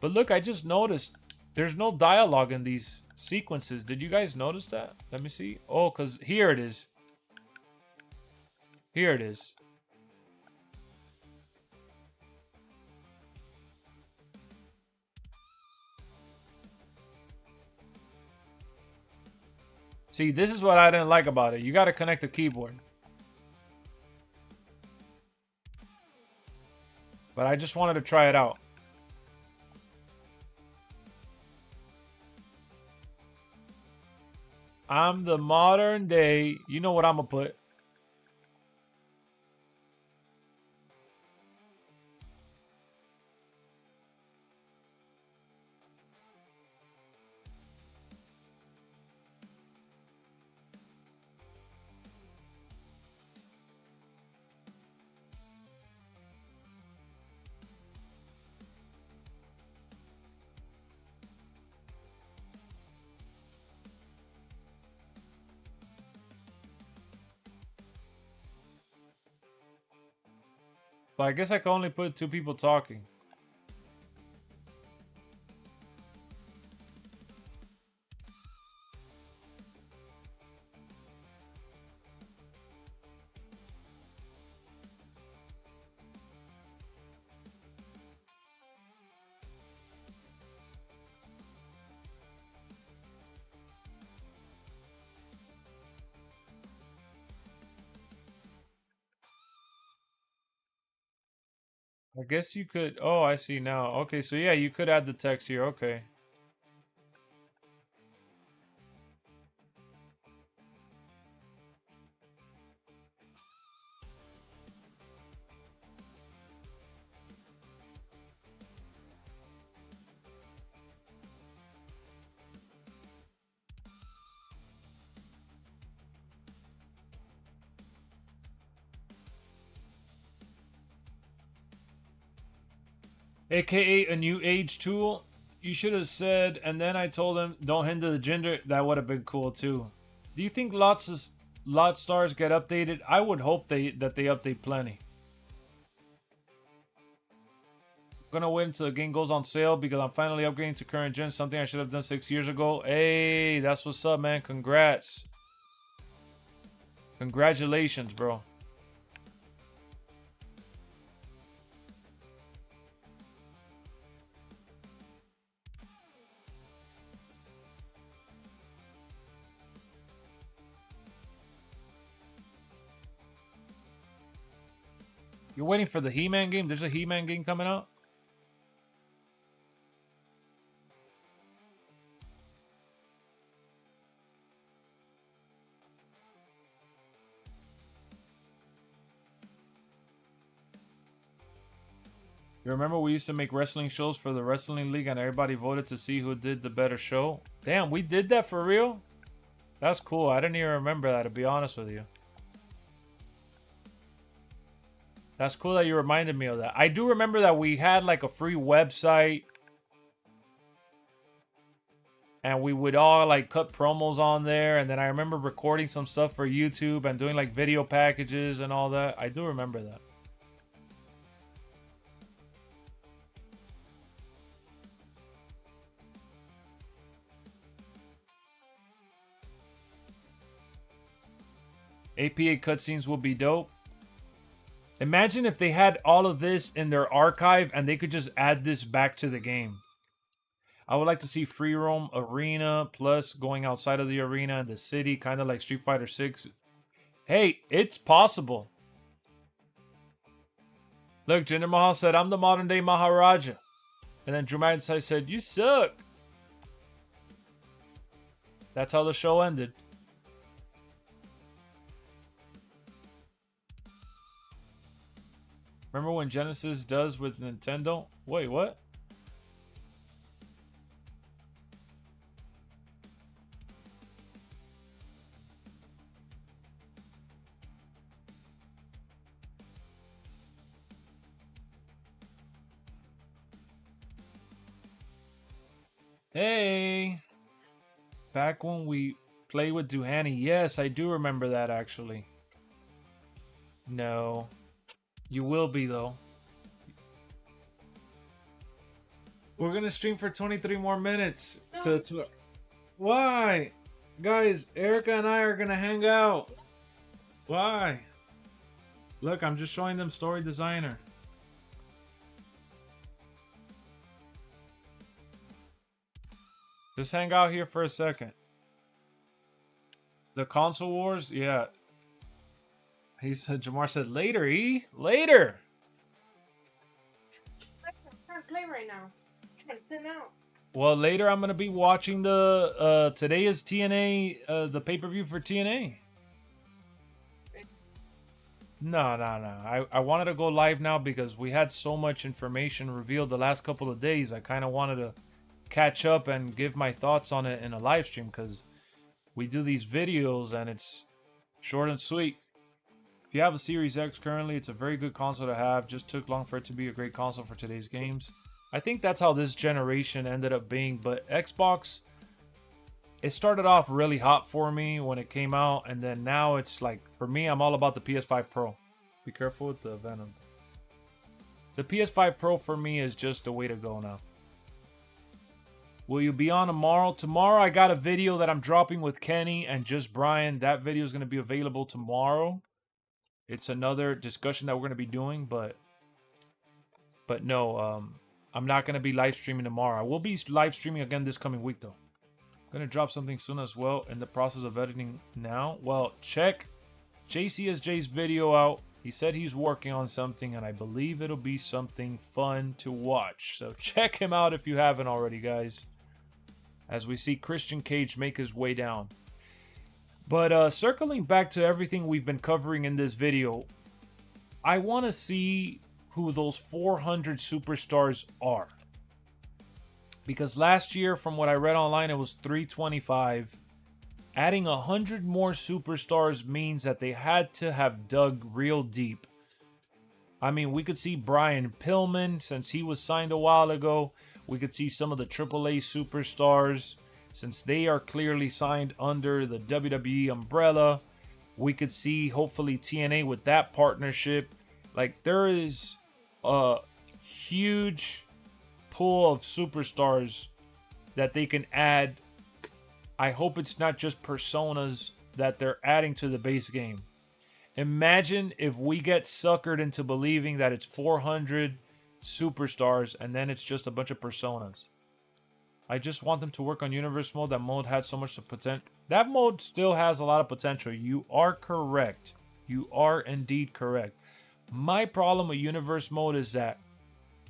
But look, I just noticed there's no dialogue in these sequences. Did you guys notice that? Let me see. Oh, because here it is. Here it is. See, this is what I didn't like about it. You got to connect the keyboard. But I just wanted to try it out. I'm the modern day. You know what I'm going to put. But I guess I can only put 2 people talking. I guess you could. Oh, I see now. Okay, so yeah, you could add the text here. Okay. AKA a new age tool. You should have said, and then I told him, don't hinder the gender. That would have been cool too. Do you think lot stars get updated? I would hope that they update plenty. I'm gonna wait until the game goes on sale because I'm finally upgrading to current gen. Something I should have done 6 years ago. Hey, that's what's up, man. Congrats. Congratulations, bro. You're waiting for the He-Man game? There's a He-Man game coming out? You remember we used to make wrestling shows for the Wrestling League and everybody voted to see who did the better show? Damn, we did that for real? That's cool. I didn't even remember that, to be honest with you. That's cool that you reminded me of that. I do remember that we had like a free website. And we would all like cut promos on there. And then I remember recording some stuff for YouTube and doing like video packages and all that. I do remember that. APA cutscenes will be dope. Imagine if they had all of this in their archive and they could just add this back to the game. I would like to see free roam arena plus going outside of the arena in the city, kind of like Street Fighter 6. Hey, it's possible. Look, Jinder Mahal said, I'm the modern day Maharaja. And then Drew McIntyre said, you suck. That's how the show ended. Remember when Genesis does with Nintendo? Wait, what? Hey! Back when we played with Duhani. Yes, I do remember that actually. No. You will be though. We're gonna stream for 23 more minutes. No. To Why? Guys, Erica and I are gonna hang out. Why? Look, I'm just showing them Story Designer. Just hang out here for a second. The console wars? Yeah. He said, Jamar said, later, E? Later! I can't play right now. I'm trying to thin out. Well, later I'm going to be watching the, today is TNA, the pay-per-view for TNA. No. I wanted to go live now because we had so much information revealed the last couple of days. I kind of wanted to catch up and give my thoughts on it in a live stream because we do these videos and it's short and sweet. If you have a Series X currently, it's a very good console to have. Just took long for it to be a great console for today's games. I think that's how this generation ended up being. But Xbox, it started off really hot for me when it came out. And then now it's like, for me, I'm all about the PS5 Pro. Be careful with the Venom. The PS5 Pro for me is just the way to go now. Will you be on tomorrow? Tomorrow I got a video that I'm dropping with Kenny and just Brian. That video is going to be available tomorrow. It's another discussion that we're going to be doing, but no, I'm not going to be live streaming tomorrow. I will be live streaming again this coming week, though. I'm going to drop something soon as well in the process of editing now. Well, check JCSJ's video out. He said he's working on something, and I believe it'll be something fun to watch. So check him out if you haven't already, guys. As we see Christian Cage make his way down. But circling back to everything we've been covering in this video, I want to see who those 400 superstars are. Because last year, from what I read online, it was 325. Adding 100 more superstars means that they had to have dug real deep. I mean, we could see Brian Pillman, since he was signed a while ago. We could see some of the AAA superstars, since they are clearly signed under the WWE umbrella. We could see, hopefully, TNA with that partnership. Like, there is a huge pool of superstars that they can add. I hope it's not just personas that they're adding to the base game. Imagine if we get suckered into believing that it's 400 superstars and then it's just a bunch of personas. I just want them to work on Universe Mode. That mode had so much potential. That mode still has a lot of potential. You are correct. You are indeed correct. My problem with Universe Mode is that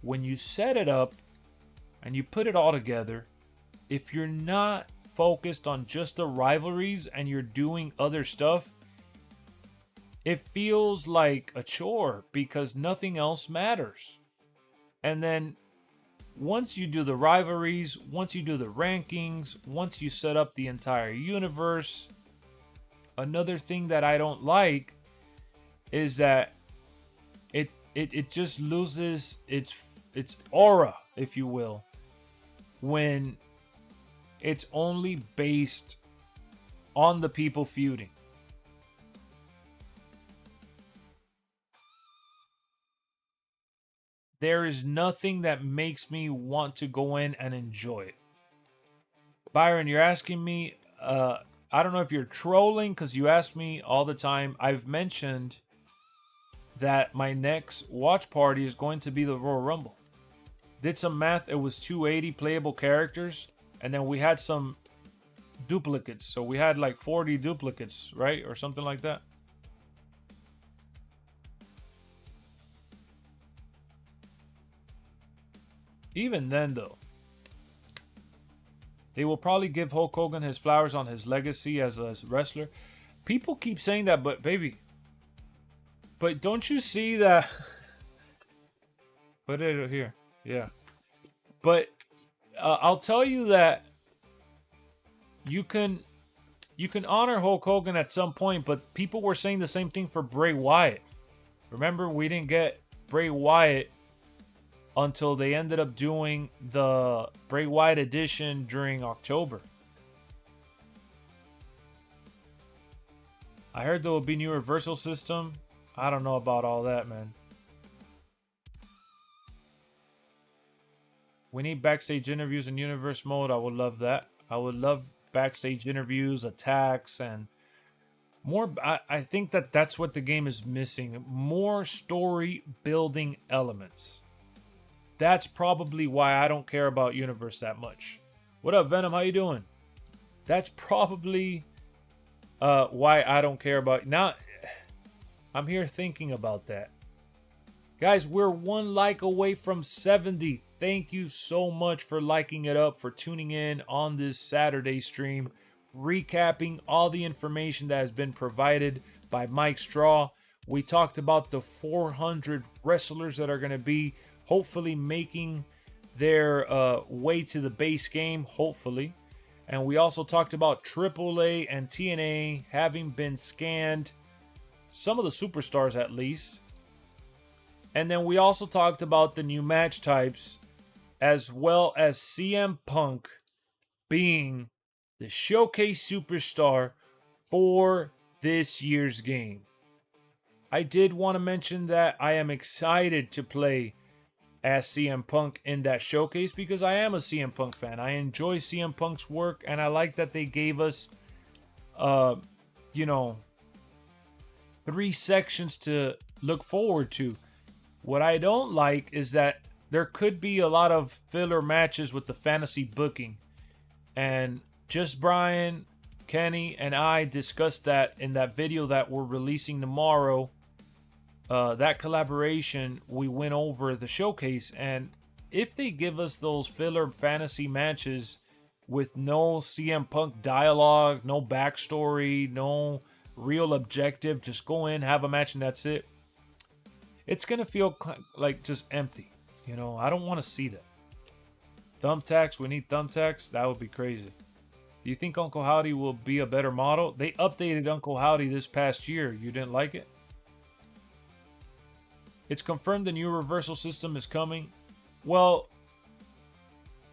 when you set it up and you put it all together, if you're not focused on just the rivalries and you're doing other stuff, it feels like a chore because nothing else matters. And then once you do the rivalries, once you do the rankings, once you set up the entire universe, another thing that I don't like is that it just loses its aura, if you will, when it's only based on the people feuding. There is nothing that makes me want to go in and enjoy it. Byron, you're asking me, I don't know if you're trolling because you ask me all the time. I've mentioned that my next watch party is going to be the Royal Rumble. Did some math, it was 280 playable characters, and then we had some duplicates. So we had like 40 duplicates, right? Or something like that. Even then, though, they will probably give Hulk Hogan his flowers on his legacy as a wrestler. People keep saying that, but baby, but don't you see that Put it here. Yeah. But I'll tell you that you can honor Hulk Hogan at some point, but people were saying the same thing for Bray Wyatt. Remember, we didn't get Bray Wyatt until they ended up doing the Bray Wyatt edition during October. I heard there will be new reversal system. I don't know about all that, man. We need backstage interviews in universe mode. I would love that. I would love backstage interviews, attacks, and more. I think that's what the game is missing. More story building elements. That's probably why I don't care about universe that much. What up, Venom? How you doing? That's probably why I don't care about. Now, I'm here thinking about that. Guys, we're 1 like away from 70. Thank you so much for liking it up, for tuning in on this Saturday stream, recapping all the information that has been provided by Mike Straw. We talked about the 400 wrestlers that are going to be hopefully making their way to the base game, hopefully. And we also talked about AAA and TNA having been scanned, some of the superstars at least. And then we also talked about the new match types, as well as CM Punk being the showcase superstar for this year's game. I did want to mention that I am excited to play as CM Punk in that showcase because I am a CM Punk fan. I enjoy CM Punk's work, and I like that they gave us, 3 sections to look forward to. What I don't like is that there could be a lot of filler matches with the fantasy booking. And just Brian, Kenny, and I discussed that in that video that we're releasing tomorrow. That collaboration, we went over the showcase. And if they give us those filler fantasy matches with no CM Punk dialogue, no backstory, no real objective, just go in, have a match, and that's it. It's going to feel like just empty. You know, I don't want to see that. Thumbtacks, we need thumbtacks. That would be crazy. Do you think Uncle Howdy will be a better model? They updated Uncle Howdy this past year. You didn't like it? It's confirmed the new reversal system is coming. Well,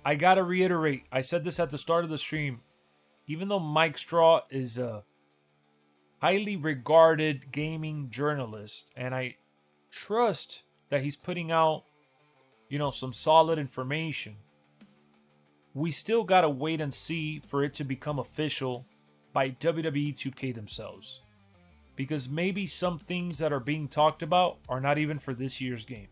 I got to reiterate. I said this at the start of the stream. Even though Mike Straw is a highly regarded gaming journalist, and I trust that he's putting out, some solid information, we still gotta wait and see for it to become official by WWE 2K themselves, because maybe some things that are being talked about are not even for this year's game.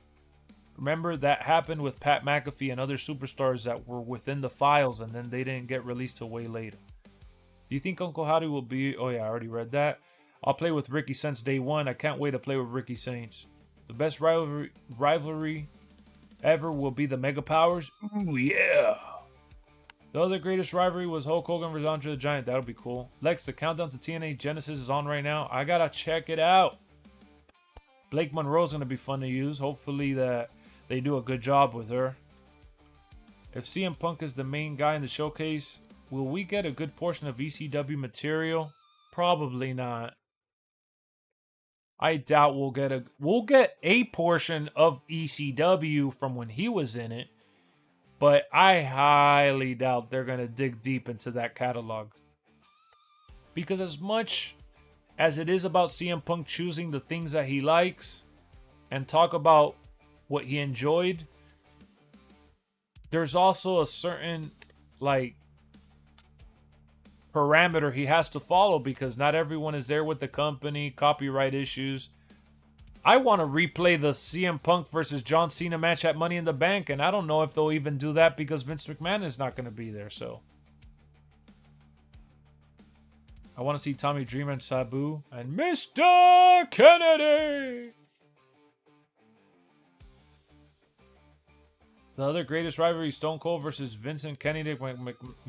Remember, that happened with Pat McAfee and other superstars that were within the files, and then they didn't get released till way later. Do you think Uncle Howdy will be... Oh yeah, I already read that. I'll play with Ricky since day one. I can't wait to play with Ricky Saints. The best rivalry ever will be the Mega Powers. Ooh, yeah. The other greatest rivalry was Hulk Hogan versus Andre the Giant. That'll be cool. Lex, the countdown to TNA Genesis is on right now. I gotta check it out. Blake Monroe's gonna be fun to use. Hopefully that they do a good job with her. If CM Punk is the main guy in the showcase, will we get a good portion of ECW material? Probably not. I doubt we'll get a portion of ECW from when he was in it, but I highly doubt they're going to dig deep into that catalog. Because as much as it is about CM Punk choosing the things that he likes and talk about what he enjoyed, there's also a certain parameter he has to follow, because not everyone is there with the company, copyright issues. I want to replay the CM Punk versus John Cena match at Money in the Bank, and I don't know if they'll even do that because Vince McMahon is not going to be there. So I want to see Tommy Dreamer and Sabu and Mr. Kennedy. The other greatest rivalry, Stone Cold versus Vincent Kennedy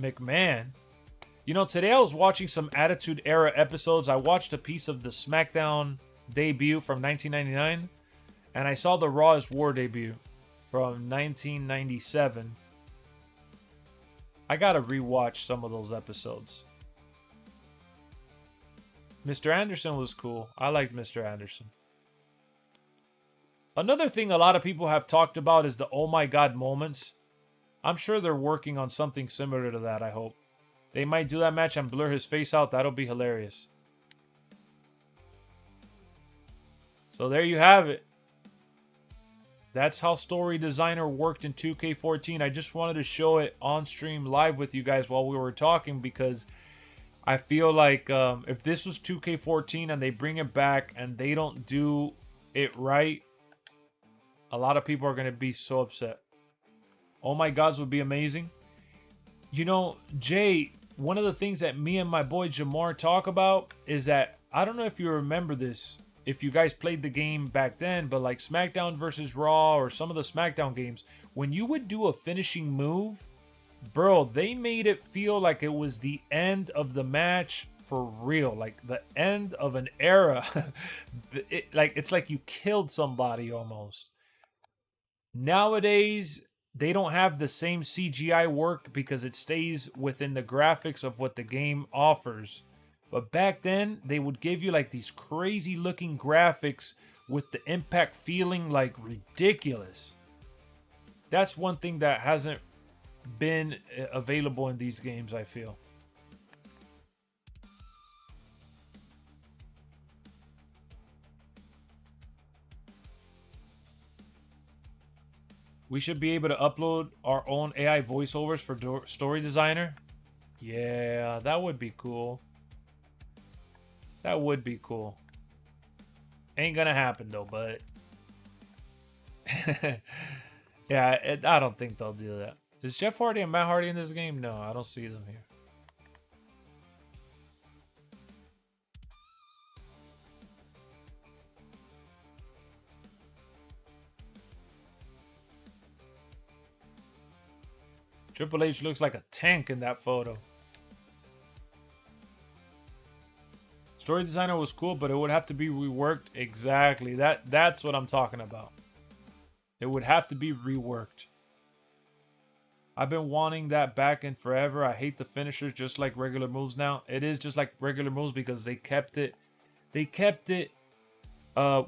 McMahon. Today I was watching some Attitude Era episodes. I watched a piece of the SmackDown debut from 1999, and I saw the Raw is War debut from 1997. I gotta rewatch some of those episodes. Mr. Anderson was cool. I liked Mr. Anderson. Another thing a lot of people have talked about is the oh my god moments. I'm sure they're working on something similar to that, I hope. They might do that match and blur his face out. That'll be hilarious. So there you have it. That's how Story Designer worked in 2K14. I just wanted to show it on stream live with you guys while we were talking, because I feel like if this was 2K14 and they bring it back and they don't do it right, a lot of people are going to be so upset. Oh my gods would be amazing. You know, Jay, one of the things that me and my boy Jamar talk about is that, I don't know if you remember this, if you guys played the game back then, but like SmackDown versus Raw or some of the SmackDown games, when you would do a finishing move, bro, they made it feel like it was the end of the match for real, like the end of an era. It's like you killed somebody almost. Nowadays, they don't have the same CGI work because it stays within the graphics of what the game offers. But back then, they would give you like these crazy looking graphics with the impact feeling like ridiculous. That's one thing that hasn't been available in these games, I feel. We should be able to upload our own AI voiceovers for Story Designer. Yeah, that would be cool. That would be cool. Ain't gonna happen though, but yeah, I don't think they'll do that. Is Jeff Hardy and Matt Hardy in this game? No, I don't see them here. Triple H looks like a tank in that photo. Story Designer was cool, but it would have to be reworked. Exactly. That's what I'm talking about. It would have to be reworked. I've been wanting that back in forever. I hate the finishers just like regular moves now. It is just like regular moves because they kept it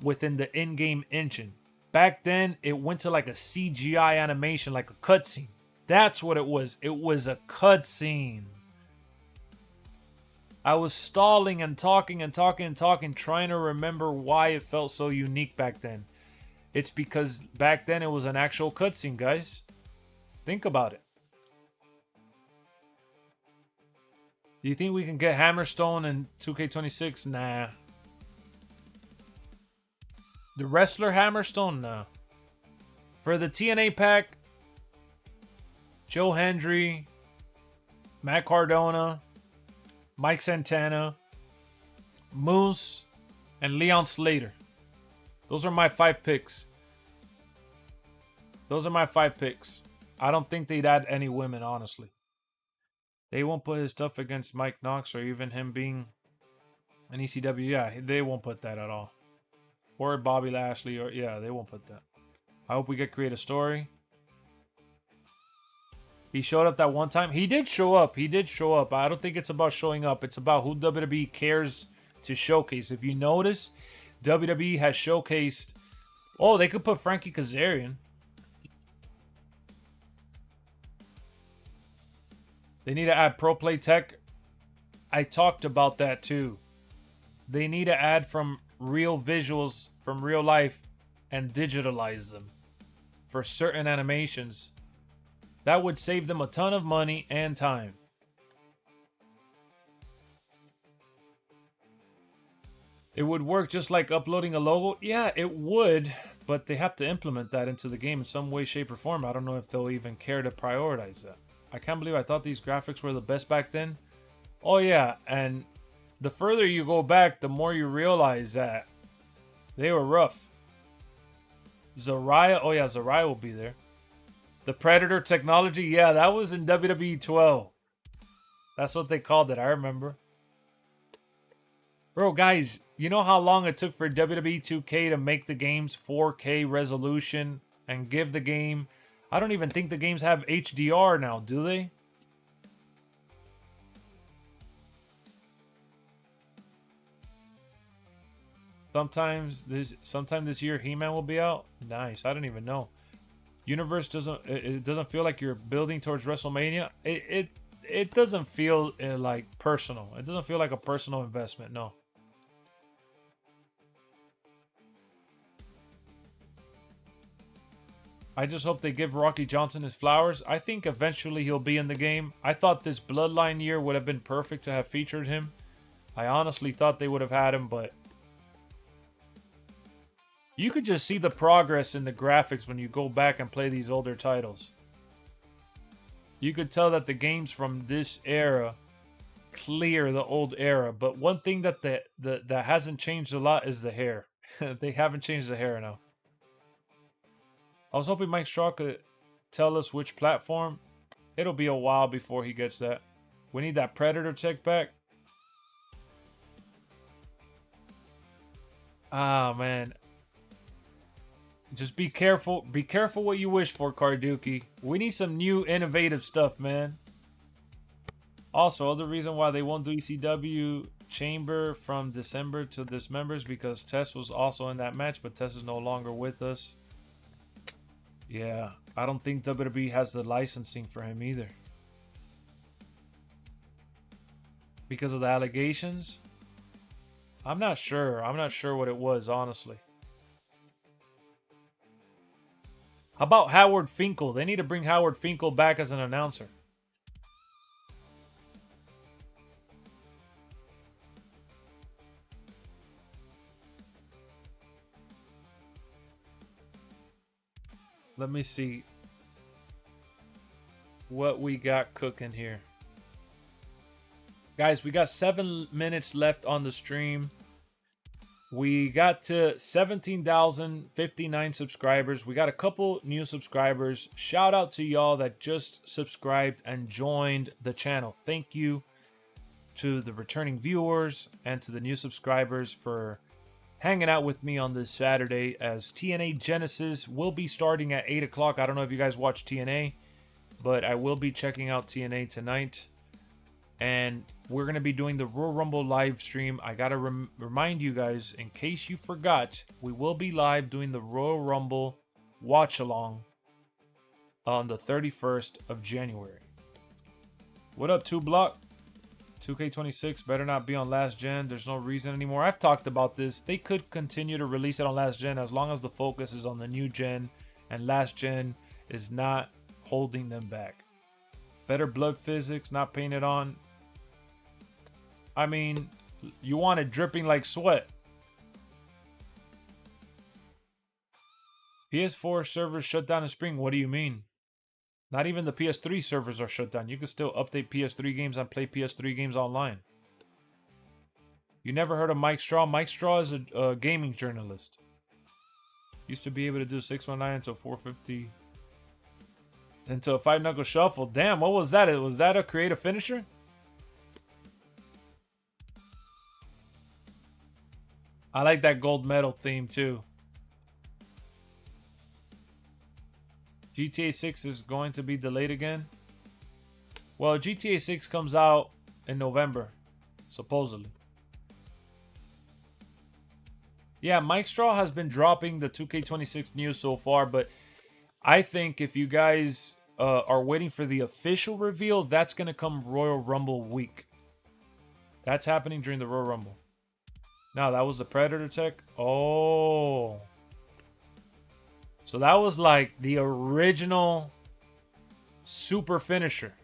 within the in-game engine. Back then, it went to like a CGI animation, like a cutscene. That's what it was. It was a cutscene. I was stalling and talking, trying to remember why it felt so unique back then. It's because back then it was an actual cutscene, guys. Think about it. Do you think we can get Hammerstone in 2K26? Nah. The wrestler Hammerstone? Nah. For the TNA pack, Joe Hendry, Matt Cardona, Mike Santana, Moose, and Leon Slater. Those are my 5 picks. Those are my 5 picks. I don't think they'd add any women, honestly. They won't put his stuff against Mike Knox or even him being an ECW. Yeah, they won't put that at all. Or Bobby Lashley. Or yeah, they won't put that. I hope we get Create a Story. He showed up that one time. He did show up. He did show up. I don't think it's about showing up. It's about who WWE cares to showcase. If you notice, WWE has showcased... Oh, they could put Frankie Kazarian. They need to add Pro Play Tech. I talked about that too. They need to add from real visuals from real life and digitalize them for certain animations. That would save them a ton of money and time. It would work just like uploading a logo. Yeah, it would, but they have to implement that into the game in some way, shape, or form. I don't know if they'll even care to prioritize that. I can't believe I thought these graphics were the best back then. Oh yeah, and the further you go back, the more you realize that they were rough. Zariah, oh yeah, Zariah will be there. The Predator technology, yeah, that was in WWE 12. That's what they called it, I remember. Bro, guys, you know how long it took for WWE 2K to make the game's 4K resolution and give the game. I don't even think the games have HDR now, do they? Sometime this year, He-Man will be out. Nice. I don't even know. Universe it doesn't feel like you're building towards WrestleMania. It doesn't feel like personal. It doesn't feel like a personal investment. No. I just hope they give Rocky Johnson his flowers. I think eventually he'll be in the game. I thought this Bloodline year would have been perfect to have featured him. I honestly thought they would have had him, but you could just see the progress in the graphics when you go back and play these older titles. You could tell that the games from this era clear the old era. But one thing that that hasn't changed a lot is the hair. They haven't changed the hair enough. I was hoping Mike Straw could tell us which platform. It'll be a while before he gets that. We need that Predator tech back. Ah, man. Just be careful. Be careful what you wish for, Carducci. We need some new innovative stuff, man. Also, other reason why they won't do ECW Chamber from December to Dismember is because Tess was also in that match, but Tess is no longer with us. Yeah, I don't think WWE has the licensing for him either. Because of the allegations? I'm not sure. I'm not sure what it was, honestly. How about Howard Finkel? They need to bring Howard Finkel back as an announcer. Let me see what we got cooking here. Guys, we got 7 minutes left on the stream. We got to 17,059 subscribers. We got a couple new subscribers. Shout out to y'all that just subscribed and joined the channel. Thank you to the returning viewers and to the new subscribers for hanging out with me on this Saturday, as TNA Genesis will be starting at 8 o'clock. I don't know if you guys watch TNA, but I will be checking out TNA tonight. And we're going to be doing the Royal Rumble live stream. I got to remind you guys, in case you forgot, we will be live doing the Royal Rumble watch along on the 31st of January. What up, 2Block? 2k26 better not be on last gen. There's no reason anymore. I've talked about this. They could continue to release it on last gen as long as the focus is on the new gen and last gen is not holding them back. Better blood physics, not painted on. I mean, you want it dripping like sweat. PS4 servers shut down in spring. What do you mean? Not even the PS3 servers are shut down. You can still update PS3 games and play PS3 games online. You never heard of Mike Straw? Mike Straw is a gaming journalist. Used to be able to do 619 until 450. Until a 5-knuckle shuffle. Damn, what was that? Was that a creative finisher? I like that gold medal theme too. GTA 6 is going to be delayed again. Well, GTA 6 comes out in November, supposedly. Yeah, Mike Straw has been dropping the 2K26 news so far, but I think if you guys are waiting for the official reveal, that's going to come Royal Rumble week. That's happening during the Royal Rumble. Now, that was the Predator tech. Oh. So that was like the original super finisher.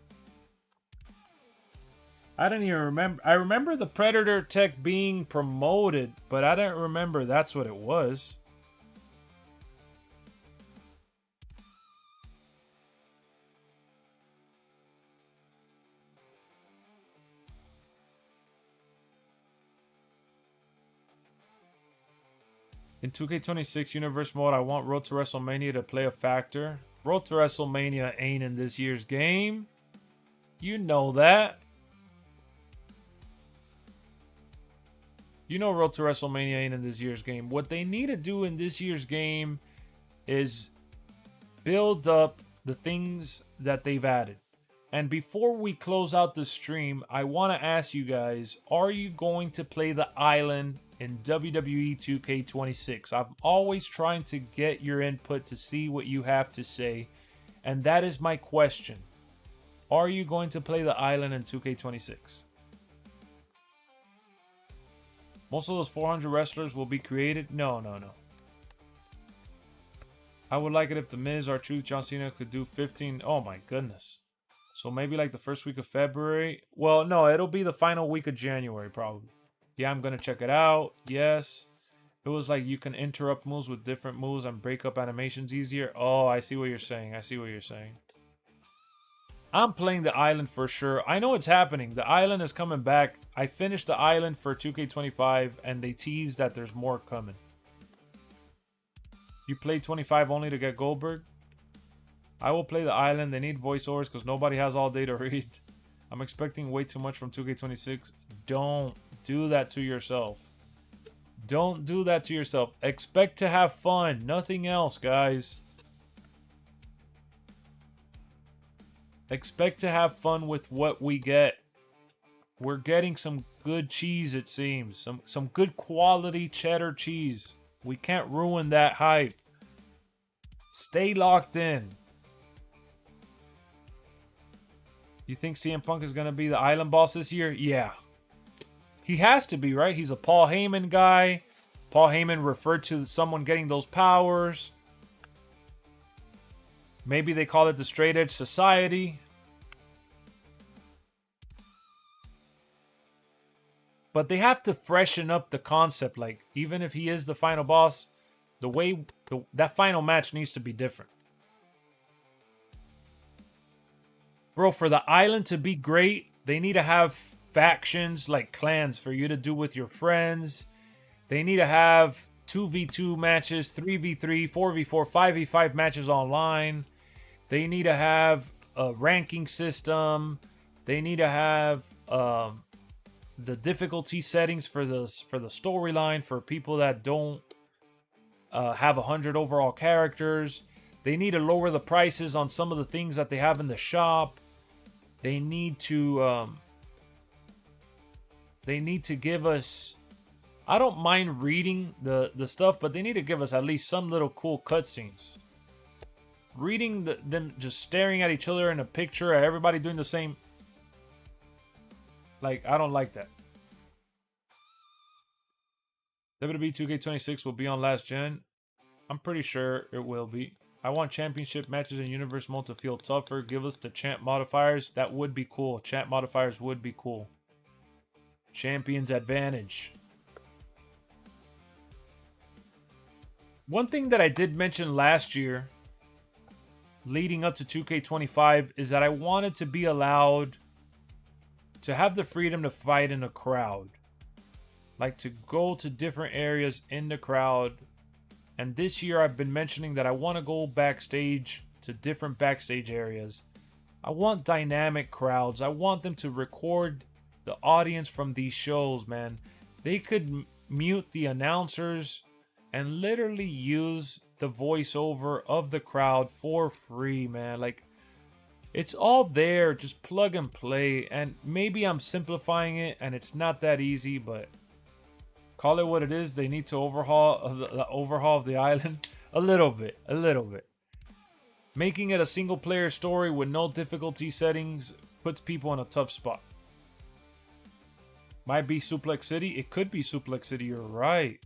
I don't even remember. I remember the Predator tech being promoted, but I don't remember that's what it was. In 2K26 Universe mode, I want Road to WrestleMania to play a factor. Road to WrestleMania ain't in this year's game. You know that. You know Road to WrestleMania ain't in this year's game. What they need to do in this year's game is build up the things that they've added. And before we close out the stream, I want to ask you guys, are you going to play the island in WWE 2k26? I'm always trying to get your input to see what you have to say. And that is my question. Are you going to play the island in 2k26? Most of those 400 wrestlers will be created? No. I would like it if The Miz, R-Truth, John Cena could do 15. Oh my goodness. So maybe like the first week of February. Well, no, it'll be the final week of January probably. Yeah, I'm going to check it out. Yes. It was like you can interrupt moves with different moves and break up animations easier. Oh, I see what you're saying. I'm playing the island for sure. I know it's happening. The island is coming back. I finished the island for 2K25 and they teased that there's more coming. You play 25 only to get Goldberg? I will play the island. They need voiceovers because nobody has all day to read. I'm expecting way too much from 2K26. Don't do that to yourself. Don't do that to yourself. Expect to have fun. Nothing else, guys. Expect to have fun with what we get. We're getting some good cheese, it seems. Some good quality cheddar cheese. We can't ruin that hype. Stay locked in. You think CM Punk is going to be the island boss this year? Yeah. He has to be, right? He's a Paul Heyman guy. Paul Heyman referred to someone getting those powers. Maybe they call it the Straight Edge Society. But they have to freshen up the concept. Like, even if he is the final boss, the way that final match needs to be different. Bro, for the island to be great, they need to have factions like clans for you to do with your friends. They need to have 2v2 matches, 3v3, 4v4, 5v5 matches online. They need to have a ranking system. They need to have the difficulty settings for the storyline for people that don't have 100 overall characters. They need to lower the prices on some of the things that they have in the shop. They need to give us. I don't mind reading the stuff, but they need to give us at least some little cool cutscenes. Reading them just staring at each other in a picture, everybody doing the same. Like, I don't like that. WWE 2k26 will be on last gen. I'm pretty sure it will be. I want championship matches in Universe Mode to feel tougher. Give us the champ modifiers. That would be cool. Champ modifiers would be cool. Champion's advantage. One thing that I did mention last year, leading up to 2K25, is that I wanted to be allowed to have the freedom to fight in a crowd. Like to go to different areas in the crowd. And this year I've been mentioning that I want to go backstage to different backstage areas. I want dynamic crowds. I want them to record the audience from these shows, man. They could mute the announcers and literally use the voiceover of the crowd for free, man. Like, it's all there. Just plug and play. And maybe I'm simplifying it and it's not that easy, but call it what it is. They need to overhaul of the island a little bit. Making it a single player story with no difficulty settings puts people in a tough spot. Might be Suplex City. It could be Suplex City. You're right.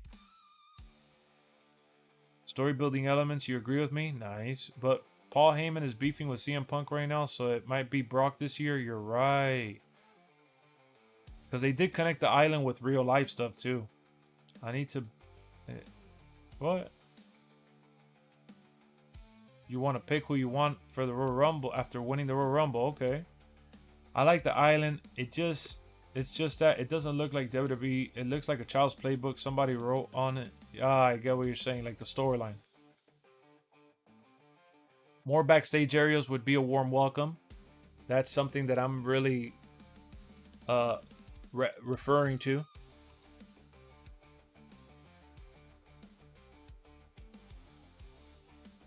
Story building elements. You agree with me? Nice. But Paul Heyman is beefing with CM Punk right now, so it might be Brock this year. You're right. Because they did connect the island with real life stuff too. I need to... What? You want to pick who you want for the Royal Rumble after winning the Royal Rumble. Okay. I like the island. It's just that it doesn't look like WWE. It looks like a child's playbook somebody wrote on it. Ah, I get what you're saying. Like the storyline. More backstage areas would be a warm welcome. That's something that I'm really referring to.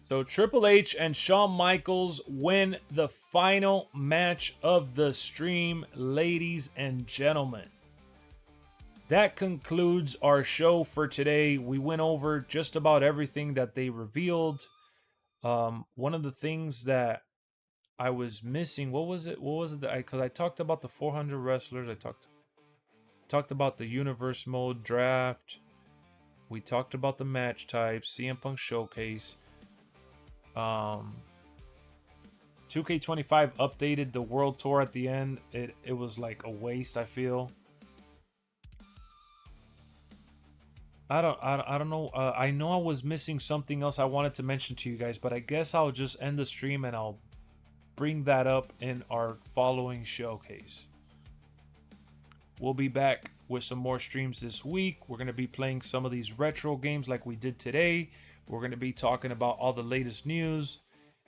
So Triple H and Shawn Michaels win the final match of the stream, ladies and gentlemen. That concludes our show for today. We went over just about everything that they revealed. One of the things that I was missing, what was it? What was it that because I talked about the 400 wrestlers. I talked about the universe mode draft. We talked about the match types, CM Punk showcase. 2k25 updated the world tour at the end. It was like a waste, I feel. I don't know. I know I was missing something else I wanted to mention to you guys, but I guess I'll just end the stream and I'll bring that up in our following showcase. We'll be back with some more streams this week. We're going to be playing some of these retro games like we did today. We're going to be talking about all the latest news,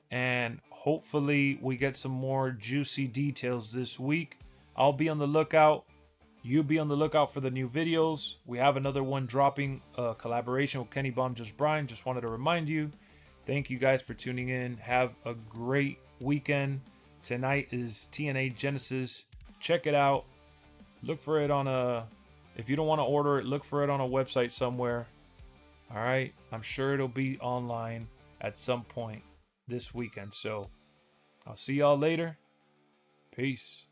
and hopefully we get some more juicy details this week. I'll be on the lookout. You be on the lookout for the new videos. We have another one dropping, a collaboration with Kenny Bomb Just Brian. Just wanted to remind you. Thank you guys for tuning in. Have a great weekend. Tonight is TNA Genesis. Check it out. Look for it on a... If you don't want to order it, look for it on a website somewhere. All right? I'm sure it'll be online at some point this weekend. So, I'll see y'all later. Peace.